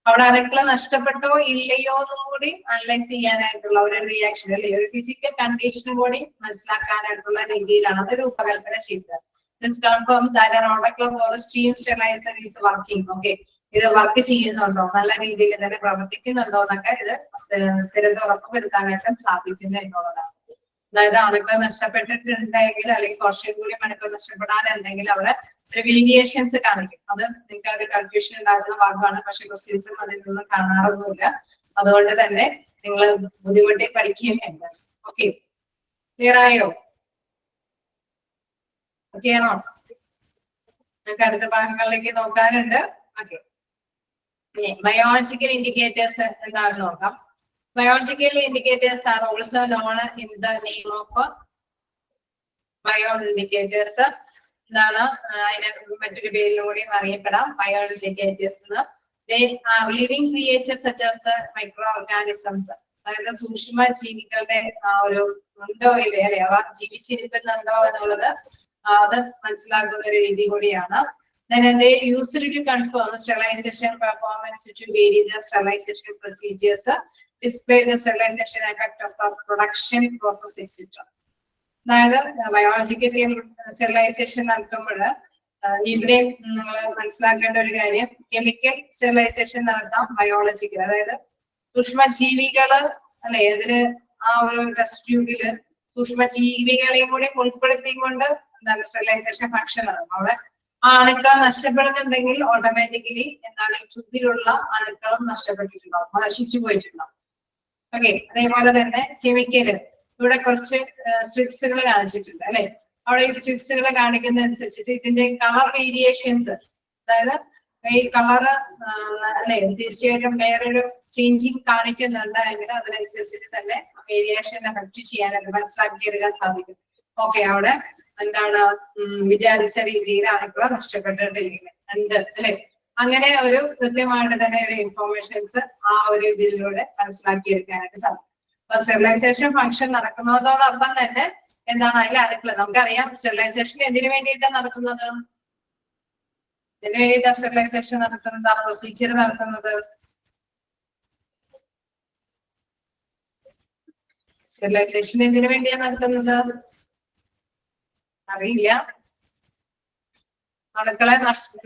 അവിടെ അണുക്കൾ നഷ്ടപ്പെട്ടോ ഇല്ലയോ എന്നും കൂടി അനലൈസ് ചെയ്യാനായിട്ടുള്ള ഒരു റിയാക്ഷൻ അല്ലെ, ഒരു ഫിസിക്കൽ കണ്ടീഷനും കൂടി മനസ്സിലാക്കാനായിട്ടുള്ള രീതിയിലാണ് അതൊരു രൂപകൽപ്പന ചെയ്തത്. Confirm that an autoclave or steam sterilizer is working. Okay, ഇത് വർക്ക് ചെയ്യുന്നുണ്ടോ, നല്ല രീതിയിൽ തന്നെ പ്രവർത്തിക്കുന്നുണ്ടോ എന്നൊക്കെ ഇത് സ്ഥിരത ഉറപ്പുവരുത്താനായിട്ടും സാധിക്കുന്നു എന്നുള്ളതാണ്. അതായത് അണുക്കൾ നഷ്ടപ്പെട്ടിട്ടുണ്ടെങ്കിൽ അല്ലെങ്കിൽ കുറച്ചും കൂടി അണുക്കൾ നഷ്ടപ്പെടാനുണ്ടെങ്കിൽ അവിടെ ഒരു വേരിയേഷൻസ് കാണിക്കും. അത് നിങ്ങൾക്ക് ഒരു കൺഫ്യൂഷൻ ഉണ്ടാകുന്ന ഭാഗമാണ്. പക്ഷെ ക്വസ്റ്റ്യൻസും അതിൽ നിന്ന് കാണാറൊന്നുമില്ല. അതുകൊണ്ട് തന്നെ നിങ്ങൾ ബുദ്ധിമുട്ടി പഠിക്കുകയും വേണ്ട. ഓക്കെ, ക്ലിയർ ആയോ? ഓക്കെ ആണോ? നമുക്ക് അടുത്ത ഭാഗങ്ങളിലേക്ക് നോക്കാനുണ്ട്. ഓക്കെ, ബയോളജിക്കൽ ഇൻഡിക്കേറ്റേഴ്സ് എന്താണെന്ന് നോക്കാം. Biological indicators are also known in the name of bio indicators. എന്താണ് അതിനെ മറ്റൊരു പേരിലും കൂടി അറിയപ്പെടാം, bio indicators. They are living creatures such as micro organisms. അതായത് സൂക്ഷ്മ ജീവികളുടെ ഒരു ഉണ്ടോ ഇല്ലേ അല്ലെ, അവ ജീവിച്ചിരിക്കുന്നുണ്ടോ എന്നുള്ളത് അത് മനസ്സിലാക്കുന്ന ഒരു രീതി കൂടിയാണ്. Then they used to confirm sterilization performance to vary the sterilization procedures, display the sterilization effect of the production process, etc. അതായത് ബയോളജിക്കൽ സ്റ്റെറിലൈസേഷൻ നടത്തുമ്പോൾ ഇവിടെ നിങ്ങൾ മനസ്സിലാക്കേണ്ട ഒരു കാര്യം, കെമിക്കൽ സ്റ്റെറിലൈസേഷൻ നടത്താം, ബയോളജിക്കൽ അതായത് സൂക്ഷ്മജീവികള് അല്ലെ, അതില് ആ ഒരു ടെസ്റ്റ് ട്യൂബില് സൂക്ഷ്മജീവികളെയും കൂടി ഉൾപ്പെടുത്തിക്കൊണ്ട് എന്താണ് സ്റ്റെറിലൈസേഷൻ ഫംഗ്ഷൻ നടക്കും. അവിടെ ആ അണുക്കൾ നഷ്ടപ്പെടുന്നുണ്ടെങ്കിൽ ഓട്ടോമാറ്റിക്കലി എന്താണ് ഈ ട്യൂബിലുള്ള അണുക്കളും നഷ്ടപ്പെട്ടിട്ടുണ്ടാവും, നശിച്ചു പോയിട്ടുണ്ടാവും. ഓക്കെ, അതേപോലെ തന്നെ കെമിക്കല് ഇവിടെ കുറച്ച് സ്ട്രിപ്സുകൾ കാണിച്ചിട്ടുണ്ട് അല്ലെ. അവിടെ ഈ സ്ട്രിപ്സുകൾ കാണിക്കുന്നതനുസരിച്ചിട്ട് ഇതിന്റെ കളർ വേരിയേഷൻസ്, അതായത് ഈ കളറ് അല്ലെ തീർച്ചയായിട്ടും വേറൊരു ചേഞ്ചിങ് കാണിക്കുന്നുണ്ട് എങ്കിൽ അതിനനുസരിച്ചിട്ട് തന്നെ വേരിയേഷൻ എഫക്ട് ചെയ്യാനായിട്ട് മനസ്സിലാക്കിയെടുക്കാൻ സാധിക്കും. ഓക്കെ, അവിടെ എന്താണ് വിചാരിച്ച രീതിയിൽ അണുക്കൾ നഷ്ടപ്പെട്ടിട്ടുണ്ട് അല്ലെ. അങ്ങനെ ഒരു കൃത്യമായിട്ട് തന്നെ ഒരു ഇൻഫോർമേഷൻസ് ആ ഒരു ഇതിലൂടെ മനസ്സിലാക്കിയെടുക്കാനായിട്ട് സാധിക്കും. അപ്പൊ സ്റ്റെറിലൈസേഷൻ ഫംഗ്ഷൻ നടക്കുന്നതോടൊപ്പം തന്നെ എന്താണ് അതിൽ അണുക്കൾ നമുക്കറിയാം. സ്റ്റെറിലൈസേഷൻ എന്തിനു വേണ്ടിയിട്ടാണ് നടത്തുന്നത്? ഇതിനു വേണ്ടിയിട്ടാണ് സ്റ്റെറിലൈസേഷൻ നടത്തുന്നത്, പ്രൊസീജിയർ നടത്തുന്നത്. സ്റ്റെറിലൈസേഷൻ എന്തിനു വേണ്ടിയാണ് നടത്തുന്നത്? അറിയില്ല. അണുക്കളെ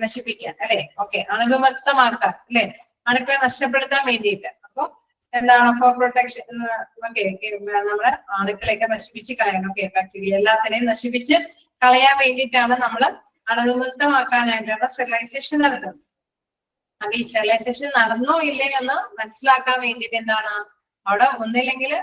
നശിപ്പിക്കാൻ അല്ലെ. ഓക്കെ, അണുവിമുക്തമാക്കാൻ അല്ലെ, അണുക്കളെ നഷ്ടപ്പെടുത്താൻ വേണ്ടിയിട്ട്. അപ്പൊ എന്താണ് ഫോർ പ്രൊട്ടക്ഷൻ. ഓക്കെ, നമ്മള് അണുക്കളെയൊക്കെ നശിപ്പിച്ച് കളയാൻ, ഓക്കെ, ബാക്ടീരിയ എല്ലാത്തിനെയും നശിപ്പിച്ച് കളയാൻ വേണ്ടിയിട്ടാണ് നമ്മൾ അണുവിമുക്തമാക്കാനായിട്ടുള്ള സ്റ്റെറിലൈസേഷൻ നടത്തുന്നത്. അപ്പൊ ഈ സ്റ്റെറിലൈസേഷൻ നടന്നോ ഇല്ലേ എന്ന് മനസ്സിലാക്കാൻ വേണ്ടിയിട്ട് എന്താണ് അവിടെ ഒന്നില്ലെങ്കിൽ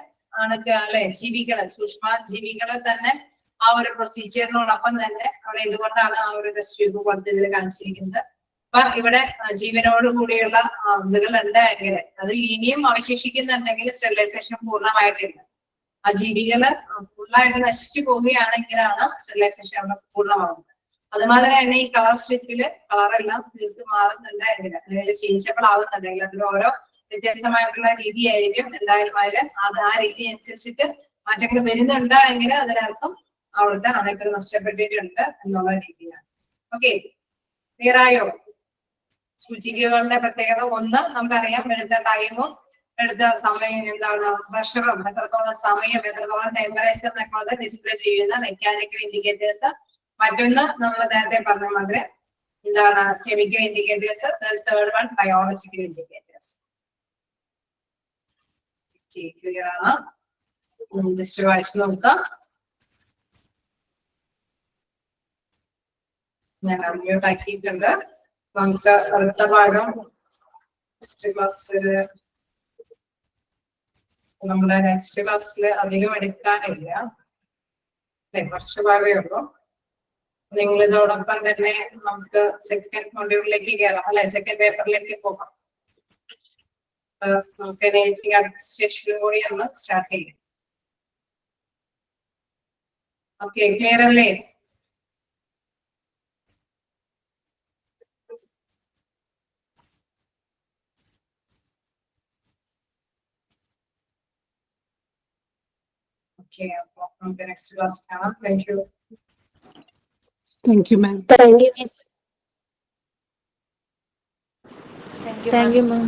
അണുക്കൾ അല്ലെ ജീവികള് സൂക്ഷ്മ ജീവികളെ തന്നെ ആ ഒരു പ്രൊസീജിയറിനോടൊപ്പം തന്നെ അവിടെ ഇതുകൊണ്ടാണ് ആ ഒരു ടെസ്റ്റ് ട്യൂബ് പോലത്തെ ഇതിൽ കാണിച്ചിരിക്കുന്നത്. അപ്പൊ ഇവിടെ ജീവനോട് കൂടിയുള്ള ഇതുകൾ ഉണ്ടെങ്കിൽ അത് ഇനിയും അവശേഷിക്കുന്നുണ്ടെങ്കിൽ സ്റ്റെറിലൈസേഷൻ പൂർണ്ണമായിട്ടില്ല. ആ ജീവികള് ഫുള്ളായിട്ട് നശിച്ചു പോവുകയാണെങ്കിലാണ് സ്റ്റെറിലൈസേഷൻ അവിടെ പൂർണ്ണമാകുന്നത്. അതുമാതിരി തന്നെ ഈ കളർ സ്ട്രിപ്പില് കളറെല്ലാം തീർത്ത് മാറുന്നുണ്ട് എങ്കിൽ അല്ലെങ്കിൽ ചേഞ്ചബിൾ ആകുന്നുണ്ടെങ്കിൽ അതിൽ ഓരോ വ്യത്യസ്തമായിട്ടുള്ള രീതിയായിരിക്കും. എന്തായാലും അതിൽ ആ രീതി അനുസരിച്ചിട്ട് മാറ്റങ്ങൾ വരുന്നുണ്ട് എങ്കിൽ അതിനർത്ഥം അവിടുത്തെ അണുക്കൾ നഷ്ടപ്പെട്ടിട്ടുണ്ട് എന്നുള്ള രീതിയാണ്. ഓക്കെ, ക്ലിയർ ആയോ? സൂചികകളുടെ പ്രത്യേകത ഒന്ന് നമുക്കറിയാം, വെളുത്ത ടൈമും എടുത്ത സമയം എന്താണ്, പ്രഷറും എത്രത്തോളം സമയം, എത്രത്തോളം ടെമ്പറേച്ചർ എന്നൊക്കെ ഡിസ്പ്ലേ ചെയ്യുന്ന മെക്കാനിക്കൽ ഇൻഡിക്കേറ്റേഴ്സ്. മറ്റൊന്ന് നമ്മൾ നേരത്തെ പറഞ്ഞ മാതിരി എന്താണ് chemical indicators. Third one biological indicators. Clear ആണ്? ജസ്റ്റ് വായിച്ചു നോക്കാം. ഞാൻ അൺമ്യൂട്ട് ആക്കിയിട്ടുണ്ട്. നമുക്ക് അടുത്ത ഭാഗം നെക്സ്റ്റ് ക്ലാസ്സില് നമ്മുടെ നെക്സ്റ്റ് ക്ലാസ്സിൽ അധികം എടുക്കാനില്ല, കുറച്ച് ഭാഗമേ ഉള്ളൂ. നിങ്ങൾ ഇതോടൊപ്പം തന്നെ നമുക്ക് സെക്കൻഡ് മൊഡ്യൂളിലേക്ക് കയറാം, അല്ലെ? സെക്കൻഡ് പേപ്പറിലേക്ക് പോകാം. നമുക്ക് നേഴ്സിംഗ് അഡ്മിനിസ്ട്രേഷനും കൂടി ഒന്ന് സ്റ്റാർട്ട് ചെയ്യാം. ഓക്കെ, ക്ലിയർ അല്ലേ? ഓക്കെ, അപ്പോൾ നമുക്ക് നെക്സ്റ്റ് ക്ലാസ് കാണാം. Thank you. Thank you, ma'am. Thank you, miss. Thank you, ma'am.